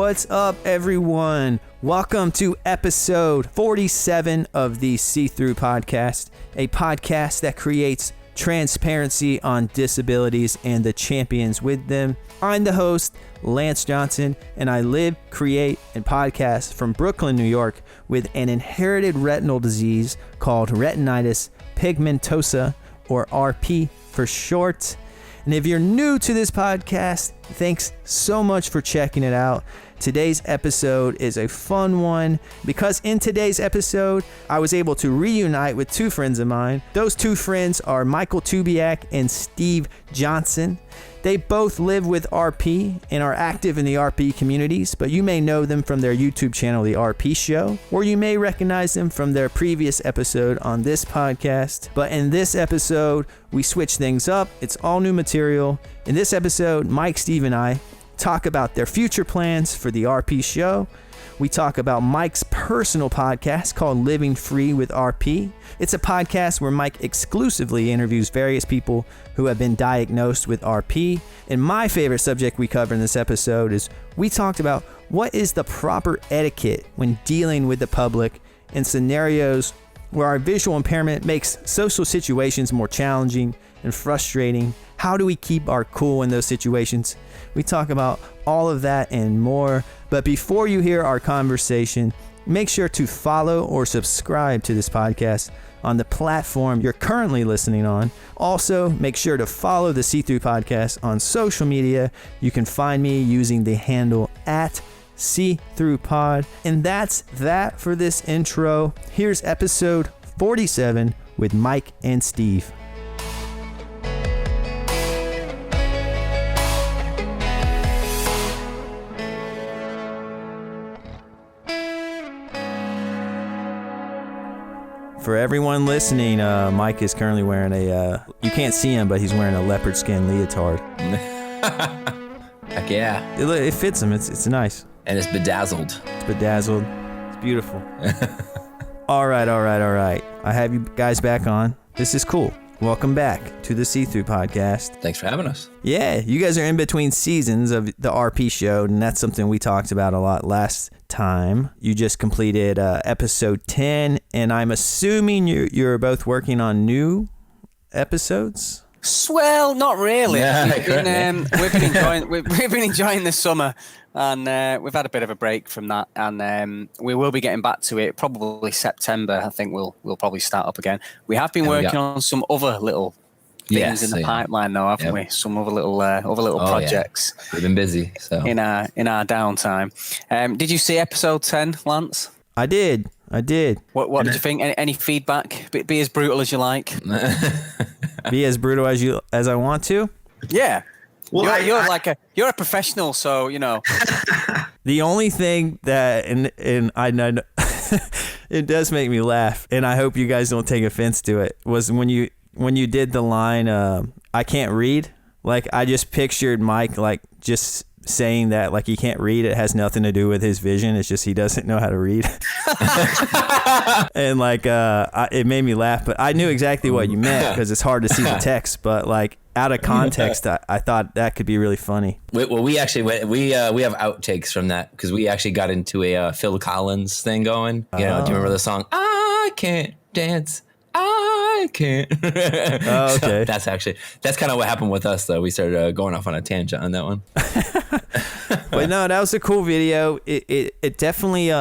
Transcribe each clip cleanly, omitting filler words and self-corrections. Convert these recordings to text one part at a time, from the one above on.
What's up, everyone? Welcome to episode 47 of the See-Through Podcast, a podcast that creates transparency on disabilities and the champions with them. I'm the host, Lance Johnson, and I live, create, and podcast from Brooklyn, New York, with an inherited retinal disease called retinitis pigmentosa, or RP for short. And if you're new to this podcast, thanks so much for checking it out. Today's episode is a fun one because in today's episode, I was able to reunite with two friends of mine. Those two friends are Michael Tubiak and Steve Johnson. They both live with RP and are active in the RP communities, but you may know them from their YouTube channel, The RP Show, or you may recognize them from their previous episode on this podcast. But in this episode, we switch things up. It's all new material. In this episode, Mike, Steve, and I talk about their future plans for the RP Show. We talk about Mike's personal podcast called Living Free with RP. It's a podcast where Mike exclusively interviews various people who have been diagnosed with RP. And my favorite subject we cover in this episode is we talked about what is the proper etiquette when dealing with the public in scenarios where our visual impairment makes social situations more challenging and frustrating. How do we keep our cool in those situations? We talk about all of that and more. But before you hear our conversation, make sure to follow or subscribe to this podcast on the platform you're currently listening on. Also, make sure to follow the See-Through Podcast on social media. You can find me using the handle at See-Through Pod. And that's that for this intro. Here's episode 47 with Mike and Steve. For everyone listening, Mike is currently wearing you can't see him, but he's wearing a leopard skin leotard. Heck yeah. It fits him. It's nice. And it's bedazzled. It's beautiful. All right. I have you guys back on. This is cool. Welcome back to the See-Through Podcast. Thanks for having us. Yeah, you guys are in between seasons of the RP Show, and that's something we talked about a lot last time. You just completed episode 10, and I'm assuming you're both working on new episodes? Well, not really. Yeah, we've been enjoying the summer, and we've had a bit of a break from that, and we will be getting back to it probably September. I think we'll probably start up again. We have been working on some other little things in the pipeline, though, haven't we? Some other little projects. Yeah. We've been busy, so in our downtime. Did you see episode 10, Lance? I did. What did you think? Any feedback? Be as brutal as you like. Be as brutal as I want to. Yeah. Well, you're a professional, so you know. The only thing that and I know it does make me laugh, and I hope you guys don't take offense to it, was when you did the line I can't read. Like, I just pictured Mike like just saying that like he can't read. It has nothing to do with his vision. It's just he doesn't know how to read. And like it made me laugh, but I knew exactly what you meant because it's hard to see the text, but like out of context, I thought that could be really funny. Well, we actually we have outtakes from that because we actually got into a Phil Collins thing going. Do you remember the song I Can't Dance? I can't. Oh, okay. So that's kind of what happened with us, though. We started going off on a tangent on that one. But no, that was a cool video. It definitely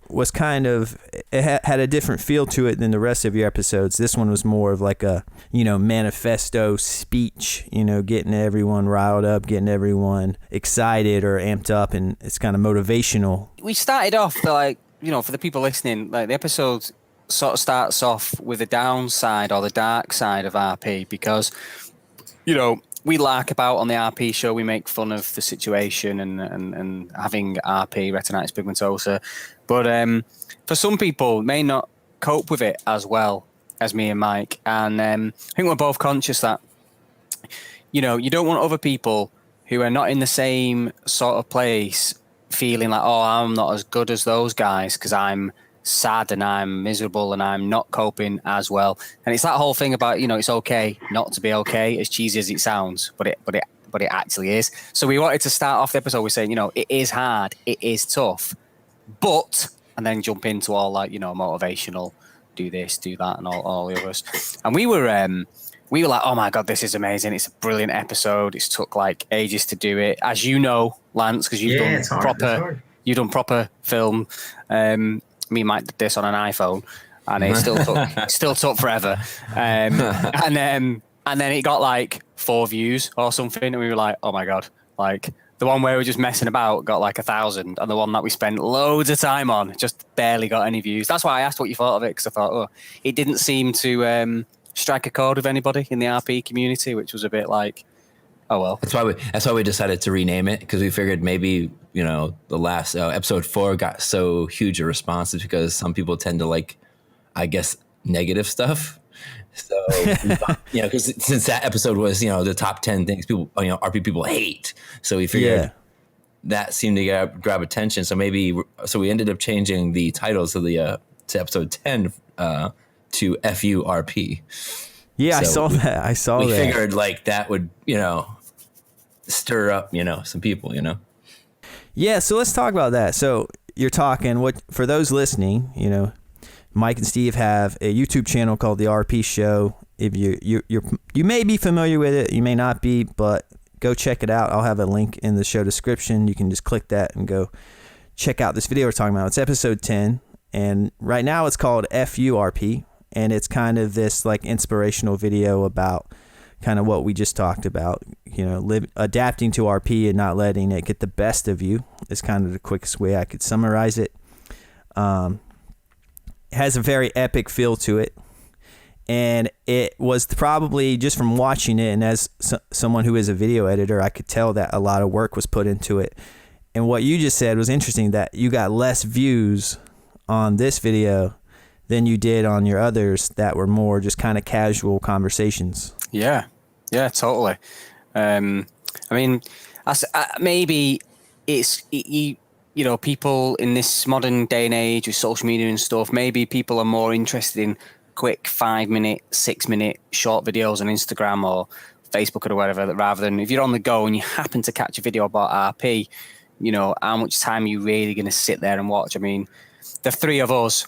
was kind of, it had a different feel to it than the rest of your episodes. This one was more of like a, manifesto speech, getting everyone riled up, getting everyone excited or amped up, and it's kind of motivational. We started off for the people listening, like the episode sort of starts off with the downside or the dark side of RP because, we lark about on the RP show. We make fun of the situation and having RP, retinitis pigmentosa. But for some people, may not cope with it as well as me and Mike. And I think we're both conscious that, you don't want other people who are not in the same sort of place feeling like, oh, I'm not as good as those guys because I'm sad and I'm miserable and I'm not coping as well. And it's that whole thing about, it's okay not to be okay, as cheesy as it sounds, but but it actually is. So we wanted to start off the episode with saying, it is hard, it is tough, but, and then jump into all like, motivational, do this, do that, and all the others. And we were like, oh my God, this is amazing. It's a brilliant episode. It's took like ages to do it. As you know, Lance, because you've done proper film. Me and Mike did this on an iPhone, and it still took forever. And then it got like 4 views or something, and we were like, oh my God, like the one where we were just messing about got like 1,000, and the one that we spent loads of time on just barely got any views. That's why I asked what you thought of it, because I thought, it didn't seem to strike a chord with anybody in the RP community, which was a bit like, oh well. That's why we decided to rename it, because we figured maybe the last episode 4 got so huge a response is because some people tend to like, I guess, negative stuff. So because since that episode was the top 10 things people RP people hate, so we figured that seemed to grab attention. So we ended up changing the titles of the to episode 10 to FURP. Yeah, so I saw that. We figured like that would stir up some people. Yeah, so let's talk about that. So you're talking for those listening, Mike and Steve have a YouTube channel called The RP Show. If you may be familiar with it, you may not be, but go check it out. I'll have a link in the show description. You can just click that and go check out this video we're talking about. It's episode 10, and right now it's called FURP, and it's kind of this like inspirational video about kind of what we just talked about, adapting to RP and not letting it get the best of you is kind of the quickest way I could summarize it. It has a very epic feel to it, and it was probably, just from watching it and as someone who is a video editor, I could tell that a lot of work was put into it. And what you just said was interesting, that you got less views on this video than you did on your others that were more just kind of casual conversations. Yeah, totally. I mean, maybe it's people in this modern day and age with social media and stuff, maybe people are more interested in quick 5-minute, 6-minute short videos on Instagram or Facebook or whatever, rather than if you're on the go and you happen to catch a video about RP, how much time are you really going to sit there and watch? I mean, the three of us,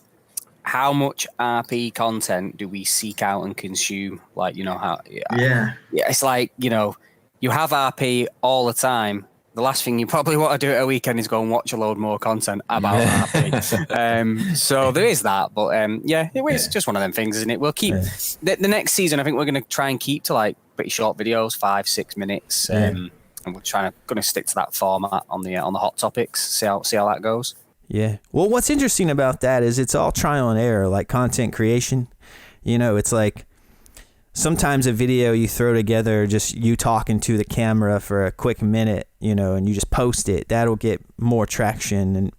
how much RP content do we seek out and consume? Like, how? Yeah, it's like, you have RP all the time. The last thing you probably want to do at a weekend is go and watch a load more content about RP. So there is that, but it's just one of them things, isn't it? We'll keep the next season. I think we're going to try and keep to like pretty short videos, 5-6 minutes, and we're going to stick to that format on the hot topics. See how that goes. Yeah. Well, what's interesting about that is it's all trial and error, like content creation. It's like sometimes a video you throw together, just you talking to the camera for a quick minute, and you just post it. That'll get more traction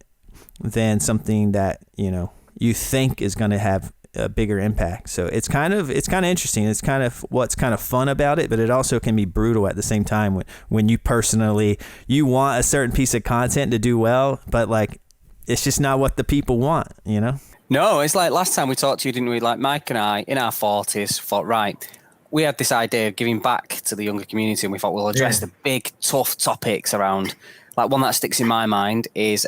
than something that, you think is going to have a bigger impact. So it's kind of interesting. It's kind of what's kind of fun about it, but it also can be brutal at the same time when you personally, you want a certain piece of content to do well, but like, it's just not what the people want, No, it's like last time we talked to you, didn't we? Like Mike and I, in our 40s, thought, right, we had this idea of giving back to the younger community, and we thought we'll address the big, tough topics around, like one that sticks in my mind is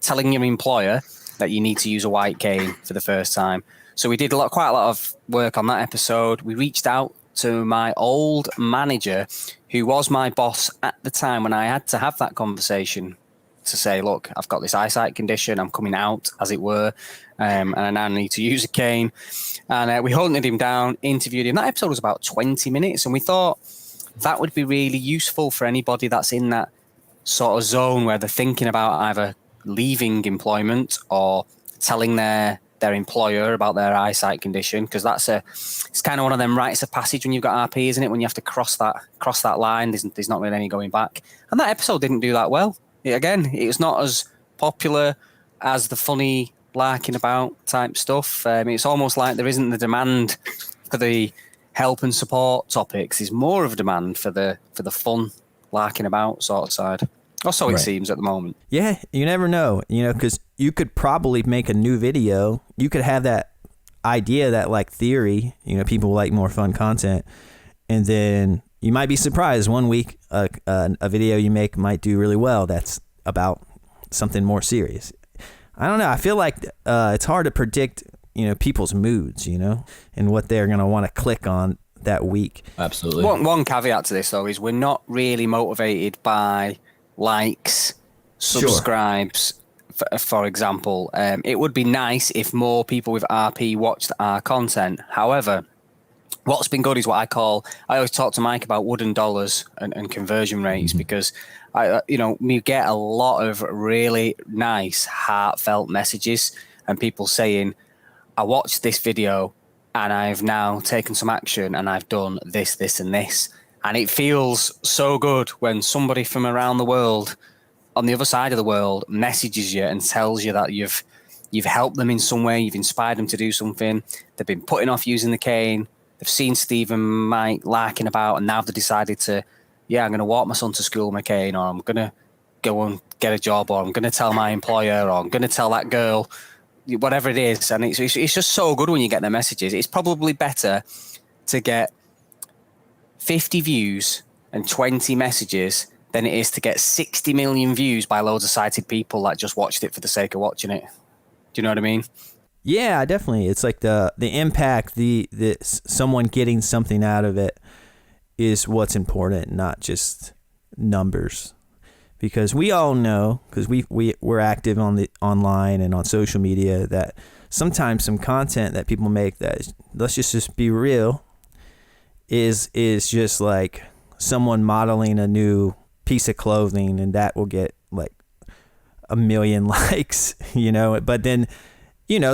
telling your employer that you need to use a white cane for the first time. So we did quite a lot of work on that episode. We reached out to my old manager, who was my boss at the time when I had to have that conversation, to say, look, I've got this eyesight condition, I'm coming out, as it were, and I now need to use a cane. And we hunted him down, interviewed him. That episode was about 20 minutes, and we thought that would be really useful for anybody that's in that sort of zone where they're thinking about either leaving employment or telling their employer about their eyesight condition, because it's kind of one of them rites of passage when you've got RP, isn't it? When you have to cross that line, there's not really any going back. And that episode didn't do that well. It was not as popular as the funny larking about type stuff. It's almost like there isn't the demand for the help and support topics. There's more of a demand for the fun larking about sort of side. Or so it seems at the moment. Yeah, you never know, because you could probably make a new video. You could have that idea, that like theory, people like more fun content, and then you might be surprised one week a video you make might do really well that's about something more serious. I don't know. I feel like it's hard to predict, people's moods, and what they're going to want to click on that week. Absolutely. One caveat to this, though, is we're not really motivated by likes, subscribes, for example. It would be nice if more people with RP watched our content. However, what's been good is I always talk to Mike about wooden dollars and conversion rates, because we get a lot of really nice, heartfelt messages and people saying, I watched this video and I've now taken some action and I've done this, this, and this. And it feels so good when somebody from around the world, on the other side of the world, messages you and tells you that you've helped them in some way, you've inspired them to do something. They've been putting off using the cane. They've seen Steve and Mike larking about, and now they've decided to, I'm going to walk my son to school with my cane, or I'm going to go and get a job, or I'm going to tell my employer, or I'm going to tell that girl, whatever it is. And it's just so good when you get their messages. It's probably better to get 50 views and 20 messages than it is to get 60 million views by loads of sighted people that just watched it for the sake of watching it. Do you know what I mean? Yeah, definitely. It's like the impact, the someone getting something out of it is what's important, not just numbers. Because we all know, because we're active on the online and on social media, that sometimes some content that people make that, let's just be real, is just like someone modeling a new piece of clothing, and that will get like 1 million likes, but then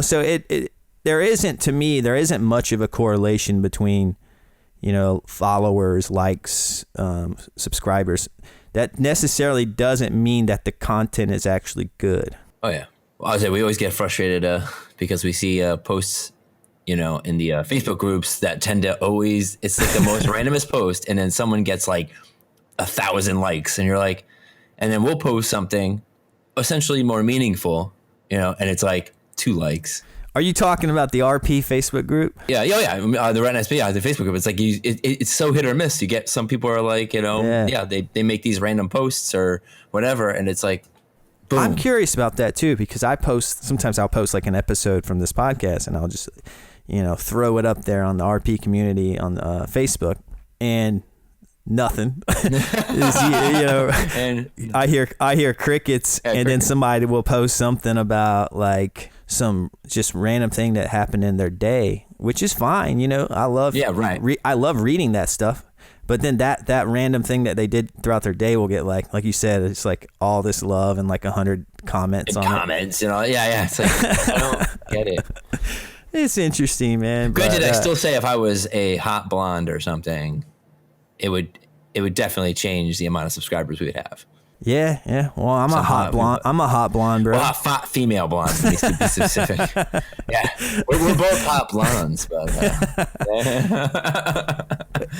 so there isn't much of a correlation between, followers, likes, subscribers. That necessarily doesn't mean that the content is actually good. Oh yeah. Well, I would say we always get frustrated because we see posts, in the Facebook groups that tend to always, it's like the most randomest post, and then someone gets like 1,000 likes, and you're like, and then we'll post something essentially more meaningful, and it's like 2 likes. Are you talking about the RP Facebook group? Yeah. The Red SB, the Facebook group. It's like it's so hit or miss. You get some people are like, they make these random posts or whatever, and it's like, boom. I'm curious about that too, because sometimes I'll post like an episode from this podcast, and I'll just, throw it up there on the RP community on Facebook, and nothing. And I hear crickets, and then somebody will post something about like some just random thing that happened in their day, which is fine. I love I love reading that stuff, but then that random thing that they did throughout their day will get like you said, it's like all this love and like 100 comments on it. Yeah. It's like, I don't get it. It's interesting, man. Granted, I still say if I was a hot blonde or something, it would definitely change the amount of subscribers we would have. Yeah. Well, I'm a hot blonde, bro. Well, hot female blonde, to be specific. Yeah, we're both hot blondes, but.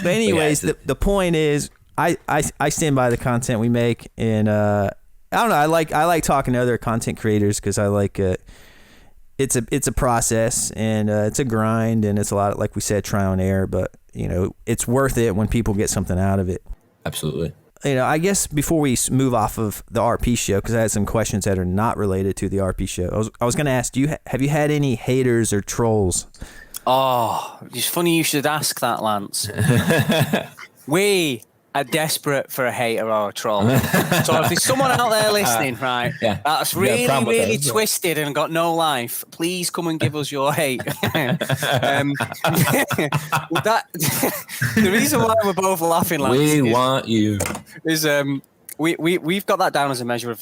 But anyways, the point is, I stand by the content we make, and I don't know. I like talking to other content creators because I like it's a process, and it's a grind, and it's a lot, like we said, trial and error, but it's worth it when people get something out of it. Absolutely. I guess before we move off of the RP show, because I had some questions that are not related to the RP show, I was going to ask, have you had any haters or trolls? Oh, it's funny you should ask that, Lance. We are desperate for a hater or a troll. So if there's someone out there listening, right, that's really twisted and got no life, please come and give us your hate. The reason why we're both laughing, Lance, we want you. Is we've got that down as a measure of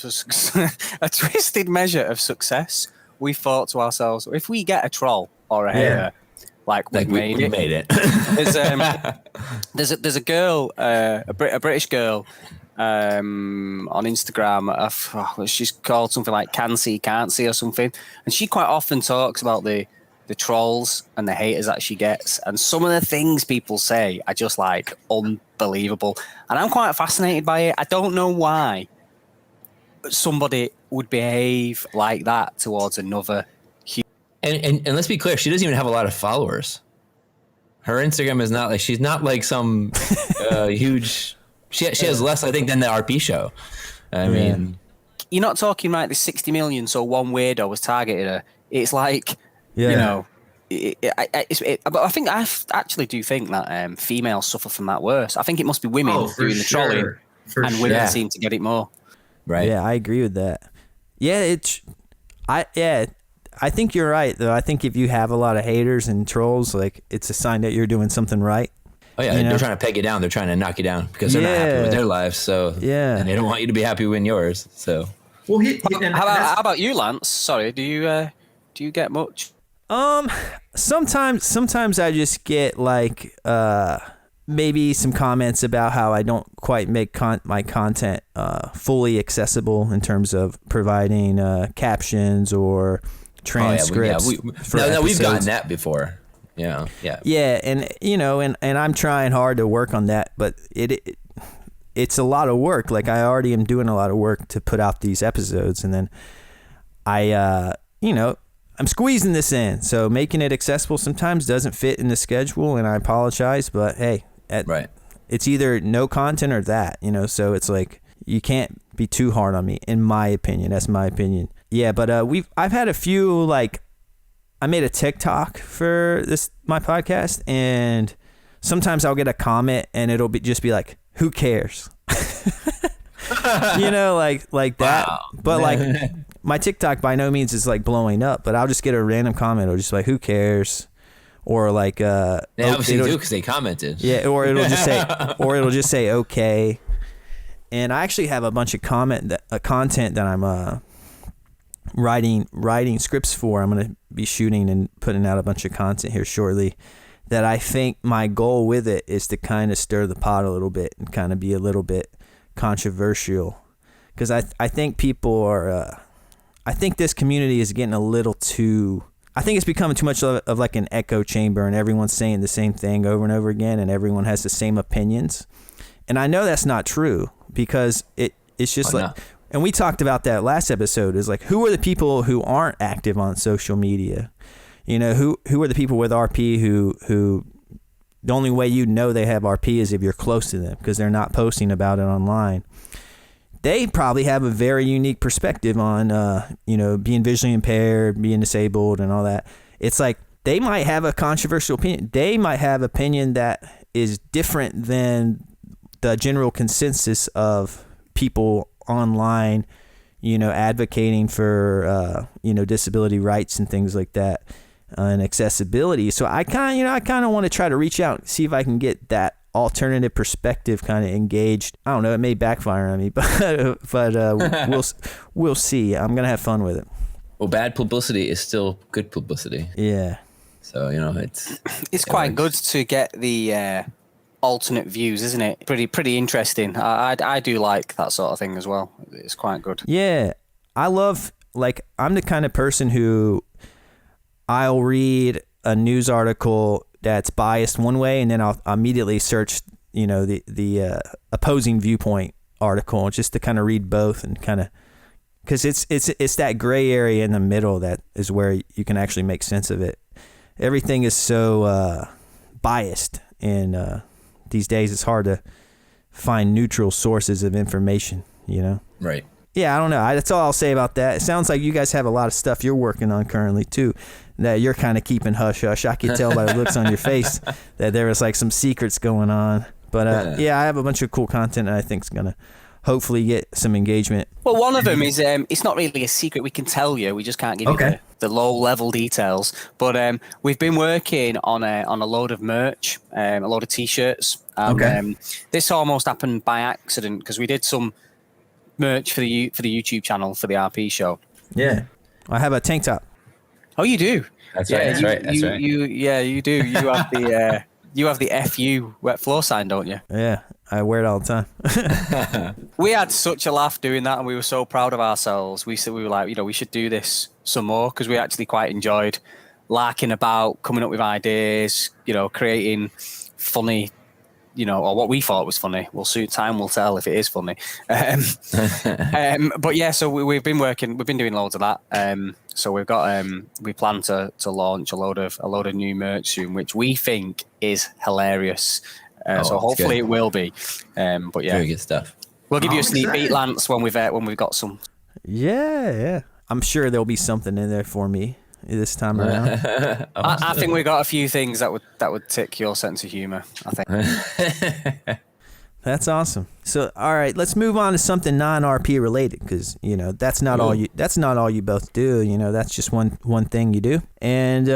a twisted measure of success. We thought to ourselves, if we get a troll or a hater, we made it. There's a girl, a British girl, on Instagram. She's called something like Can't See or something, and she quite often talks about the trolls and the haters that she gets, and some of the things people say are just like unbelievable, and I'm quite fascinated by it. I don't know why somebody would behave like that towards another. And let's be clear, she doesn't even have a lot of followers. her Instagram is not like, she's not like some huge. She has less, I think, than the RP show. I mean, you're not talking like the 60 million. So one weirdo was targeted her. It's like, you know, but I think actually do think that females suffer from that worse. I think it must be women doing the trolling, and women seem to get it more. Right. Yeah, I agree with that. Yeah, I think you're right though. I think if you have a lot of haters and trolls, like it's a sign that you're doing something right. Oh yeah, they're trying to peg you down. They're trying to knock you down because they're not happy with their lives. So and they don't want you to be happy with yours. So well, how about you, Lance? Sorry, do you get much? Sometimes I just get like maybe some comments about how I don't quite make my content fully accessible in terms of providing captions or transcripts. We've gotten that before. Yeah. And and I'm trying hard to work on that, but it's a lot of work. Like I already am doing a lot of work to put out these episodes, and then I'm squeezing this in, so making it accessible sometimes doesn't fit in the schedule, and I apologize, but hey, it's either no content or that, so it's like you can't be too hard on me, in my opinion. That's my opinion. Yeah, but I've had a few, like, I made a TikTok for my podcast, and sometimes I'll get a comment and it'll just be like, who cares? Like that. Wow. But like my TikTok by no means is like blowing up, but I'll just get a random comment or just like, who cares? Or like they obviously do because they commented. Yeah, or it'll just say okay. And I actually have a bunch of content that I'm writing scripts for. I'm going to be shooting and putting out a bunch of content here shortly, that I think my goal with it is to kind of stir the pot a little bit and kind of be a little bit controversial, because I think people are I think this community is getting a little too, I think it's becoming too much of like an echo chamber, and everyone's saying the same thing over and over again, and everyone has the same opinions. And I know that's not true, because it's just and we talked about that last episode, is like, who are the people who aren't active on social media? Who are the people with RP who the only way you know they have RP is if you're close to them, because they're not posting about it online. They probably have a very unique perspective on, being visually impaired, being disabled, and all that. It's like they might have a controversial opinion. They might have opinion that is different than the general consensus of people online, advocating for, disability rights and things like that, and accessibility. So I kind of want to try to reach out and see if I can get that alternative perspective kind of engaged. I don't know, it may backfire on me, but we'll see. I'm gonna have fun with it. Well, bad publicity is still good publicity. Yeah. So it's quite good to get the alternate views, isn't it? Pretty interesting. I do like that sort of thing as well. It's quite good. Yeah, I love, like, I'm the kind of person who I'll read a news article that's biased one way, and then I'll immediately search, the opposing viewpoint article, just to kind of read both, and kind of, because it's that gray area in the middle that is where you can actually make sense of it. Everything is so biased, and these days it's hard to find neutral sources of information. Right. Yeah, I don't know. That's all I'll say about that. It sounds like you guys have a lot of stuff you're working on currently too, that you're kind of keeping hush hush. I could tell by the looks on your face that there was like some secrets going on. But I have a bunch of cool content that I think is gonna hopefully get some engagement. Well, one of them is it's not really a secret. We can tell you. We just can't give you the low level details. But we've been working on a load of merch, a load of t-shirts. This almost happened by accident, because we did some merch for the YouTube channel for the RP show. Yeah, I have a tank top. Oh, you do? That's right. That's right. You do. You have the FU wet floor sign, don't you? Yeah, I wear it all the time. We had such a laugh doing that, and we were so proud of ourselves. We were like, we should do this some more, because we actually quite enjoyed larking about, coming up with ideas, creating funny, or what we thought was funny. Time will tell if it is funny. But yeah, so we've been doing loads of that. So we've got we plan to launch a load of new merch soon, which we think is hilarious. So hopefully it will be. But yeah, very good stuff. We'll give you a sneak peek, Lance, when we've got some. Yeah. I'm sure there'll be something in there for me this time around. I think we got a few things that would tick your sense of humor, I think. That's awesome. So, all right, let's move on to something non-RP related, because that's not all you both do. That's just one thing you do. And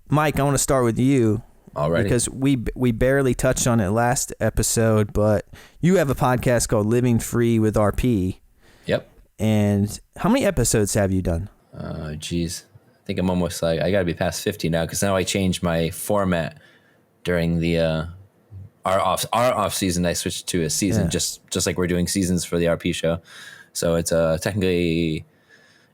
Mike, I want to start with you. Alrighty. Because we barely touched on it last episode, but you have a podcast called Living Free with RP. Yep. And how many episodes have you done? Geez, I think I'm almost I got to be past 50 now, because now I changed my format during the our off season. I switched to a season, just like we're doing seasons for the RP show. So it's technically,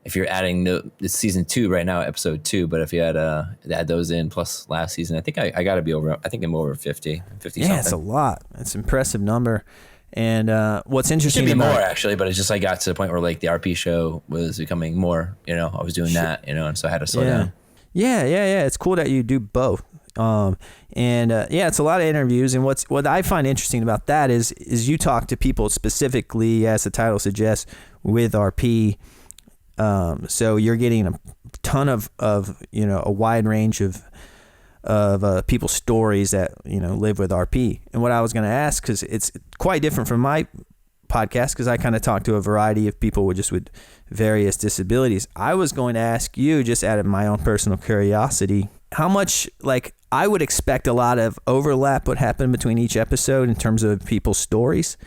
if you're adding it's season 2 right now, episode 2. But if you add those in plus last season, I think I got to be over. I think I'm over 50 something. Yeah, it's a lot. It's an impressive number. And what's interesting, it should be more actually, but it's just I got to the point where like the RP show was becoming more. I was doing that, and so I had to slow down. Yeah. It's cool that you do both. It's a lot of interviews, and what I find interesting about that is you talk to people specifically, as the title suggests, with RP. So you're getting a ton of a wide range of people's stories that live with RP. And what I was going to ask, because it's quite different from my podcast, because I kind of talk to a variety of people with various disabilities. I was going to ask you, just out of my own personal curiosity, how much, I would expect a lot of overlap would happen between each episode in terms of people's stories.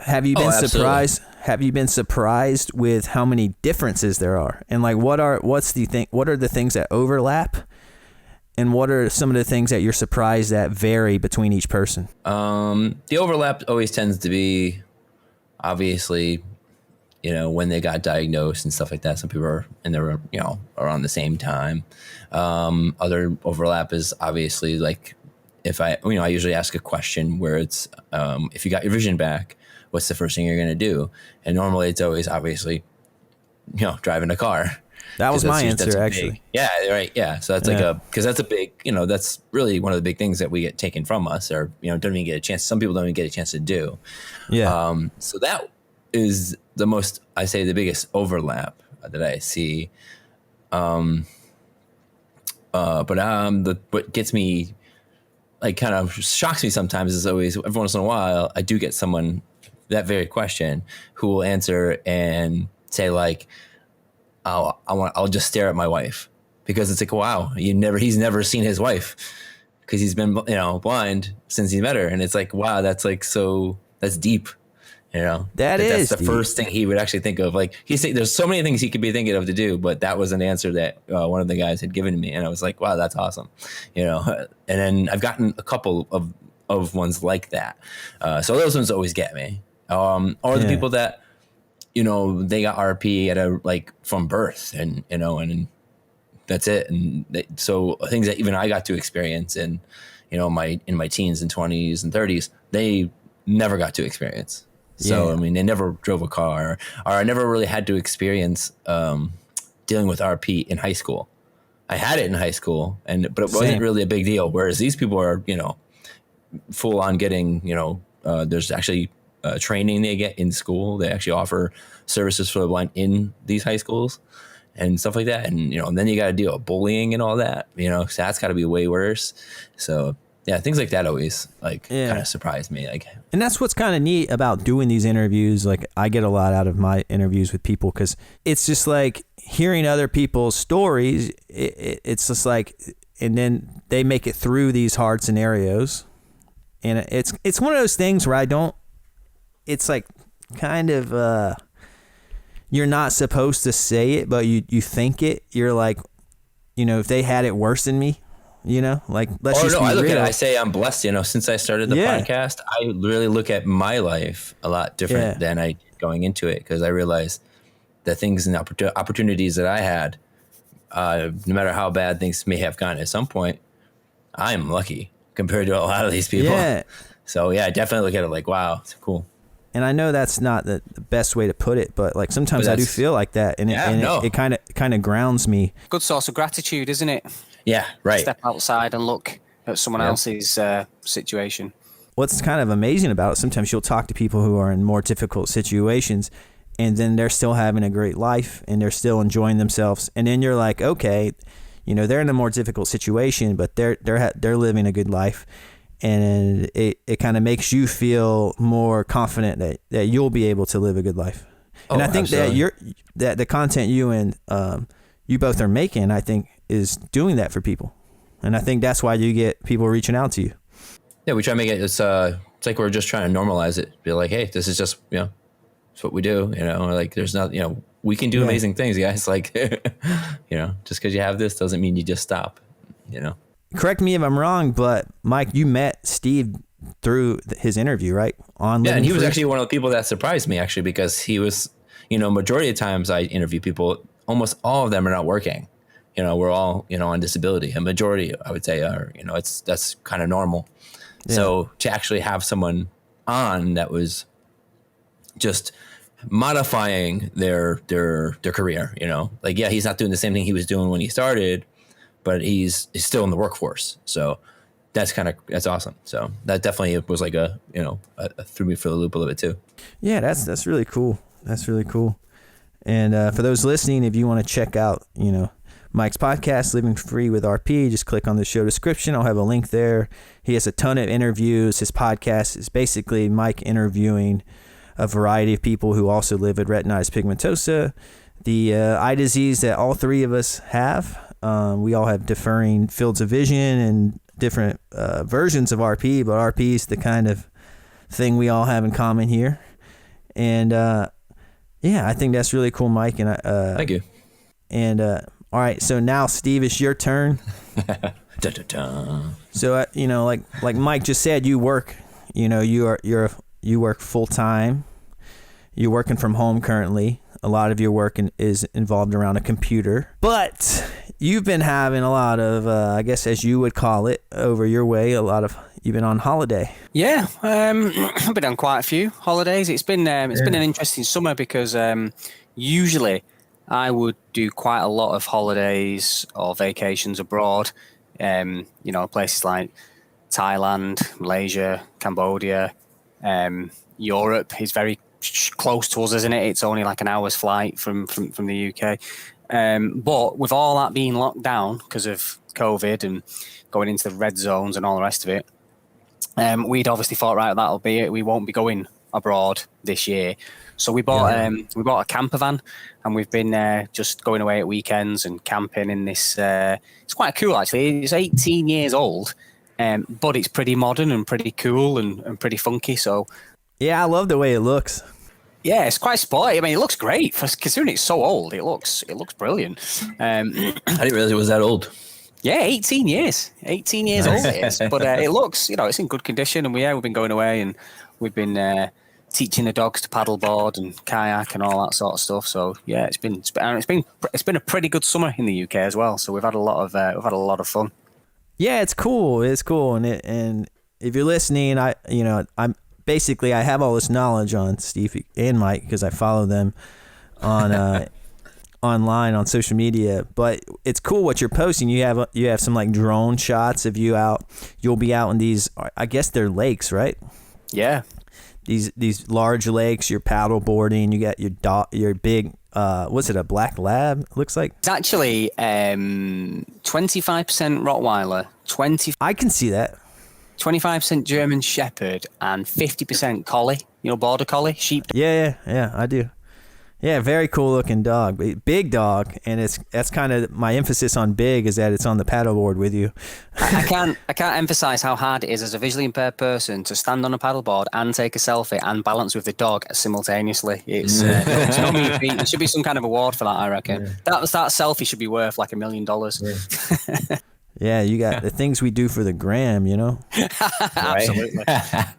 Have you been surprised? Have you been surprised with how many differences there are? And what are the things that overlap? And what are some of the things that you're surprised that vary between each person? The overlap always tends to be, obviously, when they got diagnosed and stuff like that. Some people are around the same time. Other overlap is obviously if I usually ask a question where it's, if you got your vision back, what's the first thing you're going to do? And normally it's always obviously, driving a car. That was my answer, actually. Yeah, right. Yeah. So that's because that's a big, that's really one of the big things that we get taken from us, or, don't even get a chance. Some people don't even get a chance to do. Yeah. So that is the biggest overlap that I see. What gets me, kind of shocks me sometimes is always, every once in a while, I do get someone that very question who will answer and say I'll just stare at my wife, because it's wow, he's never seen his wife, because he's been blind since he met her, and it's wow, that's that's deep, that's the deep. First thing he would actually think of. He's saying there's so many things he could be thinking of to do, but that was an answer that one of the guys had given me, and I was wow, that's awesome, and then I've gotten a couple of ones like that, so those ones always get me, or the people that they got RP at from birth, and and that's it, and so things that even I got to experience in my teens and 20s and 30s, they never got to experience. So they never drove a car, or I never really had to experience dealing with RP in high school. I had it in high school, but it wasn't really a big deal. Whereas these people are full on getting there's actually training they get in school. They actually offer services for the blind in these high schools and stuff like that. And, and then you got to deal with bullying and all that, so that's got to be way worse. So yeah, things like that always kind of surprise me. And that's what's kind of neat about doing these interviews. I get a lot out of my interviews with people, because it's just hearing other people's stories. It's just and then they make it through these hard scenarios. And it's one of those things where it's kind of, you're not supposed to say it, but you think it. You're if they had it worse than me, let's just be I look real. at it, I say I'm blessed, since I started the podcast, I really look at my life a lot different than I going into it, because I realized the things and opportunities that I had, no matter how bad things may have gone at some point, I am lucky compared to a lot of these people. Yeah. So yeah, I definitely look at it wow, it's cool. And I know that's not the best way to put it, but like sometimes I do feel like that, and it kind of grounds me. Good source of gratitude, isn't it? Yeah, right. Step outside and look at someone else's situation. What's kind of amazing about it, sometimes you'll talk to people who are in more difficult situations, and then they're still having a great life and they're still enjoying themselves, and then you're like, okay, you know, they're in a more difficult situation, but they're living a good life. And it kind of makes you feel more confident that you'll be able to live a good life. And I think absolutely. that the content you and you both are making, I think, is doing that for people. And I think that's why you get people reaching out to you. Yeah, we try to make it. It's like we're just trying to normalize it. Be like, hey, this is just, you know, it's what we do. You know, like there's not, you know, we can do amazing things, guys. Like, you know, just because you have this doesn't mean you just stop. You know. Correct me if I'm wrong, but Mike, you met Steve through his interview, right? Yeah, and he was actually one of the people that surprised me, actually, because he was, you know, majority of times I interview people, almost all of them are not working. You know, we're all, you know, on disability. A majority, I would say, are, you know, that's kind of normal. Yeah. So to actually have someone on that was just modifying their career, you know, like, yeah, he's not doing the same thing he was doing when he started, but he's still in the workforce. So that's awesome. So that definitely was like a threw me for the loop a little bit too. Yeah, that's really cool. That's really cool. And for those listening, if you want to check out, you know, Mike's podcast, Living Free with RP, just click on the show description. I'll have a link there. He has a ton of interviews. His podcast is basically Mike interviewing a variety of people who also live with retinitis pigmentosa, the eye disease that all three of us have. We all have differing fields of vision and different versions of RP, but RP is the kind of thing we all have in common here. And I think that's really cool, Mike. And thank you. And all right, so now Steve, it's your turn. Da, da, da. So you know, like Mike just said, you work. You know, you work full time. You're working from home currently. A lot of your work is involved around a computer, but you've been having a lot of, I guess, as you would call it, over your way. You've been on holiday. Yeah, I've been on quite a few holidays. It's been an interesting summer because usually I would do quite a lot of holidays or vacations abroad. You know, places like Thailand, Malaysia, Cambodia, Europe is very close to us, isn't it? It's only like an hour's flight from the UK. But with all that being locked down because of COVID and going into the red zones and all the rest of it, we'd obviously thought, right, that'll be it. We won't be going abroad this year. So we bought a camper van, and we've been just going away at weekends and camping in this. It's quite cool, actually. It's 18 years old, but it's pretty modern and pretty cool and pretty funky. So. Yeah, I love the way it looks. Yeah, it's quite sporty. I mean, it looks great considering it's so old. It looks brilliant. I didn't realize it was that old. Yeah, 18 years. 18 years old it is. But it looks, you know, it's in good condition. And we've been going away and we've been teaching the dogs to paddleboard and kayak and all that sort of stuff. So yeah, it's been a pretty good summer in the UK as well. So we've had a lot of fun. Yeah, it's cool. It's cool. And if you're listening, I have all this knowledge on Steve and Mike because I follow them on online on social media. But it's cool what you're posting. You have some like drone shots of you out. You'll be out in these, I guess they're lakes, right? Yeah. These large lakes. You're paddle boarding. You got your big. What's it? A black lab? Looks like it's actually 25% Rottweiler. I can see that. 25% German Shepherd and 50% Collie, you know, Border Collie, sheep. Yeah, I do. Yeah, very cool looking dog, big dog, and that's kind of my emphasis on big is that it's on the paddleboard with you. I can't emphasize how hard it is as a visually impaired person to stand on a paddleboard and take a selfie and balance with the dog simultaneously. It's not me. There should be some kind of award for that, I reckon. Yeah. That selfie should be worth like $1 million. Yeah. Yeah, you got the things we do for the gram, you know? Absolutely. Yeah.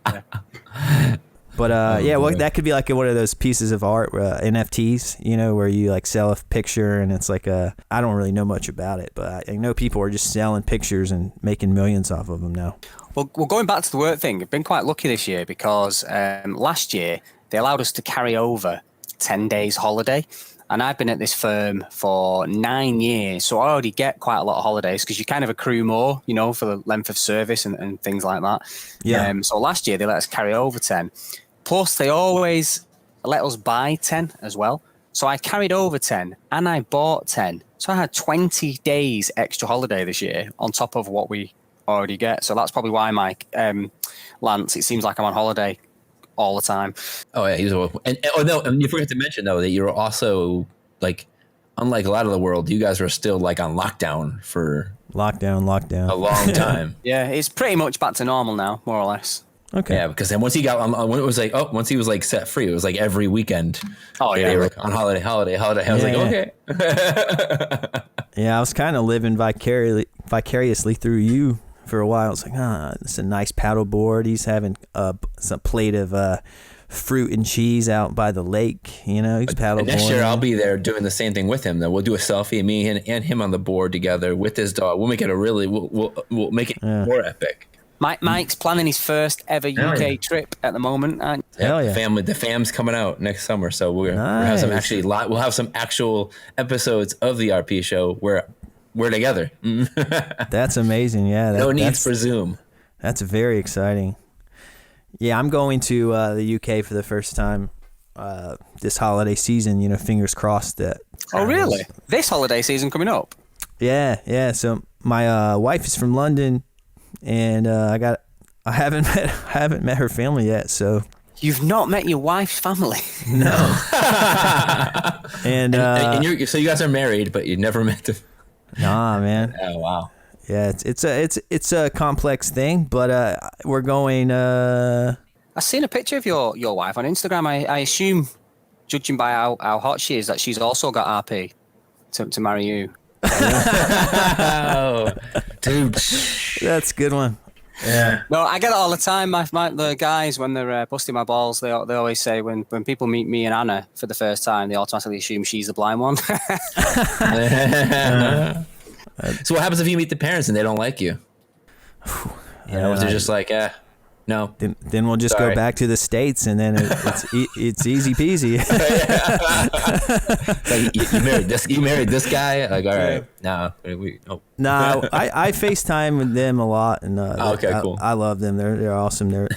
But that could be like one of those pieces of art, NFTs, you know, where you like sell a picture and it's like I don't really know much about it, but I know people are just selling pictures and making millions off of them now. Well, going back to the work thing, I've been quite lucky this year because last year they allowed us to carry over 10 days holiday. And I've been at this firm for 9 years, so I already get quite a lot of holidays because you kind of accrue more, you know, for the length of service and things like that. Yeah. So last year they let us carry over 10. Plus, they always let us buy 10 as well. So I carried over 10 and I bought 10. So I had 20 days extra holiday this year on top of what we already get. So that's probably why, Mike, Lance, it seems like I'm on holiday all the time. Oh yeah, and you forgot to mention though that you're also like, unlike a lot of the world, you guys were still like on lockdown for Lockdown. a long time. Yeah, it's pretty much back to normal now, more or less. Okay. Yeah, because then once he got when it was like, once he was like set free, it was like every weekend. Oh they yeah, were like, on holiday. I was like, Yeah. okay. Yeah, I was kind of living vicariously through you for a while. It's like, it's a nice paddle board. He's having some plate of fruit and cheese out by the lake. You know, he's paddle And next boarding. year I'll be there doing the same thing with him. Then we'll do a selfie, me and him on the board together with his dog. We'll make it we'll make it more epic. Mike's planning his first ever UK trip at the moment. Hell yeah. The fam's coming out next summer, so we'll have some Nice. we'll have some actual episodes of the RP show where we're together. That's amazing. Yeah. No needs that's, for Zoom. That's very exciting. Yeah, I'm going to the UK for the first time this holiday season. You know, fingers crossed that. Oh, really? This holiday season coming up? Yeah. So my wife is from London, and I haven't met her family yet. So You've not met your wife's family? no. and And so you guys are married, but you never met them. nah, man. Oh wow. Yeah, it's a complex thing, but we're going. I've seen a picture of your wife on Instagram. I assume, judging by how hot she is, that she's also got RP to marry you. Oh, dude. That's a good one. Yeah. No, I get it all the time. The guys, when they're busting my balls, they always say when people meet me and Anna for the first time, they automatically assume she's the blind one. So what happens if you meet the parents and they don't like you? You know, if they're just like, no. Then we'll just Sorry. go back to the States, and then it's easy peasy. Like, you married this guy? Like, all right. No. No, I FaceTime with them a lot, and okay, cool. I love them. They're awesome. They're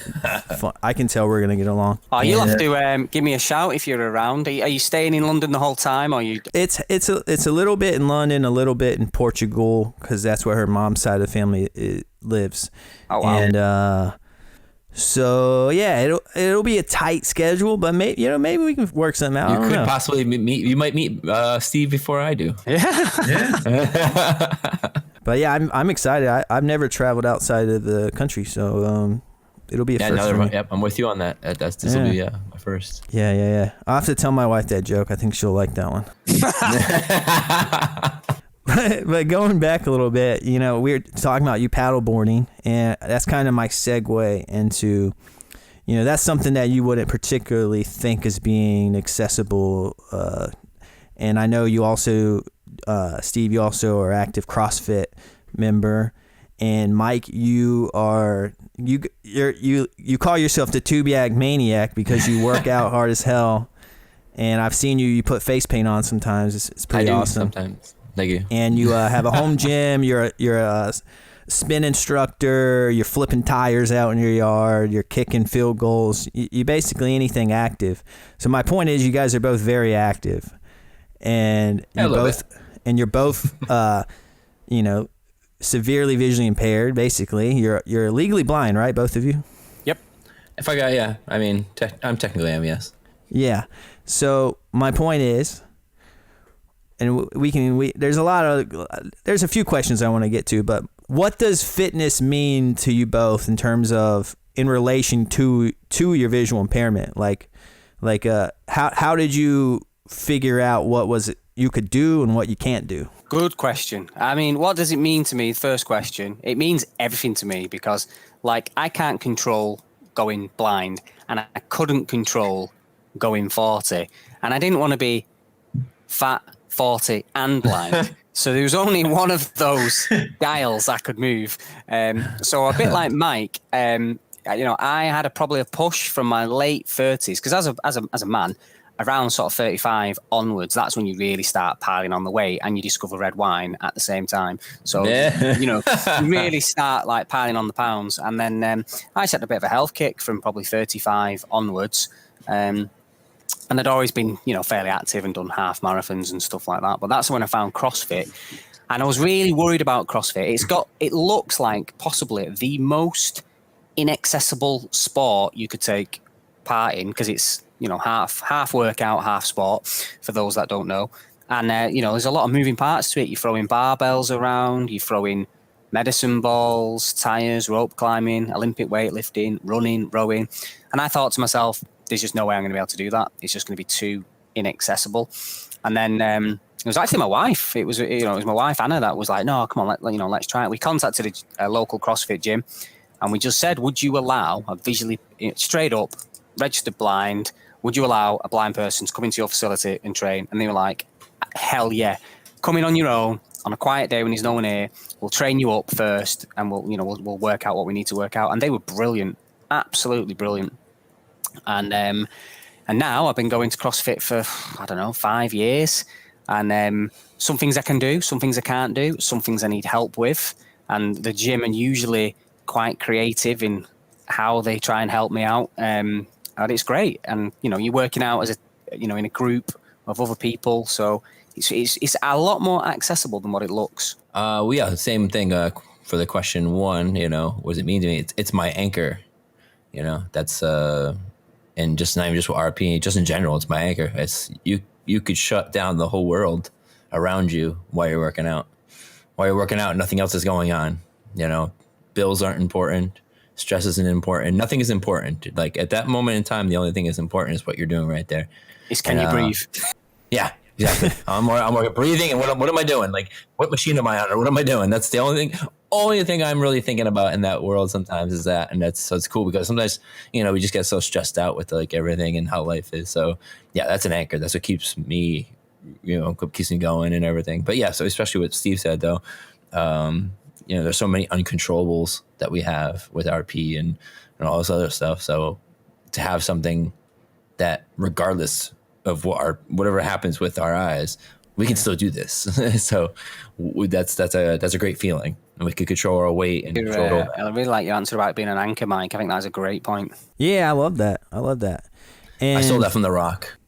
fun. I can tell we're gonna get along. Oh, you'll have to give me a shout if you're around. Are you staying in London the whole time, or you? It's a little bit in London, a little bit in Portugal, because that's where her mom's side of the family lives. Oh wow. And so yeah, it'll be a tight schedule, but maybe we can work something out. I You don't could know. possibly meet. You might meet Steve before I do. But yeah, I'm excited. I've never traveled outside of the country, so it'll be a first for me. Yep, I'm with you on that. This will be my first. Yeah. I'll have to tell my wife that joke. I think she'll like that one. But going back a little bit, you know, we were talking about you paddleboarding, and that's kind of my segue into, you know, that's something that you wouldn't particularly think as being accessible. And I know you also, Steve, you also are active CrossFit member, and Mike, you call yourself the Tubiag Maniac because you work out hard as hell, and I've seen you put face paint on sometimes. It's pretty I do awesome. sometimes. Thank you. And you have a home gym. You're a spin instructor. You're flipping tires out in your yard. You're kicking field goals. You basically anything active. So my point is, you guys are both very active, and you're both you know, severely visually impaired. Basically, you're legally blind, right? Both of you. Yep. If I got I mean, I'm technically yes. Yeah. So my point is, and there's a few questions I want to get to, but what does fitness mean to you both in terms of in relation to your visual impairment? Like how did you figure out what was it you could do and what you can't do? Good question. I mean, what does it mean to me? First question. It means everything to me because, like, I can't control going blind, and I couldn't control going 40, and I didn't want to be fat, 40, and blind. So there was only one of those dials I could move. So a bit like Mike, I had probably a push from my late 30s, because as a man, around sort of 35 onwards, that's when you really start piling on the weight and you discover red wine at the same time. So, you really start like piling on the pounds. And then I just had a bit of a health kick from probably 35 onwards. And I'd always been, fairly active and done half marathons and stuff like that. But that's when I found CrossFit. And I was really worried about CrossFit. It looks like possibly the most inaccessible sport you could take part in, because it's, half workout, half sport, for those that don't know. And, there's a lot of moving parts to it. You're throwing barbells around, you're throwing medicine balls, tires, rope climbing, Olympic weightlifting, running, rowing. And I thought to myself, there's just no way I'm going to be able to do that. It's just going to be too inaccessible. And then it was actually my wife. It was my wife, Anna, that was like, no, come on, let's try it. We contacted a local CrossFit gym, and we just said, would you allow a visually, straight up, registered blind, would you allow a blind person to come into your facility and train? And they were like, hell yeah. Come in on your own on a quiet day when there's no one here. We'll train you up first, and we'll work out what we need to work out. And they were brilliant, absolutely brilliant. And now I've been going to CrossFit for, 5 years. And some things I can do, some things I can't do, some things I need help with. And the gym are usually quite creative in how they try and help me out. And it's great. And, you're working out as in a group of other people. So it's a lot more accessible than what it looks. Same thing for the question one, what does it mean to me? It's my anchor, that's, and just not even just with RP, just in general, it's my anchor. It's you could shut down the whole world around you while you're working out. Nothing else is going on. Bills aren't important. Stress isn't important. Nothing is important. Like at that moment in time, the only thing that's important is what you're doing right there. Can you breathe? Yeah, exactly. I'm more breathing, and what am I doing? Like, what machine am I on, or what am I doing? That's the only thing I'm really thinking about in that world sometimes is that. And so it's cool, because sometimes, we just get so stressed out with like everything and how life is. So yeah, that's an anchor. That's what keeps me, keeps me going and everything. But yeah, so especially what Steve said though, there's so many uncontrollables that we have with RP and all this other stuff. So to have something that, regardless of whatever happens with our eyes, we can still do this. So that's a great feeling, and we can control our weight and control. I really like your answer about being an anchor, Mike. I think that's a great point. Yeah, I love that. And I stole that from The Rock.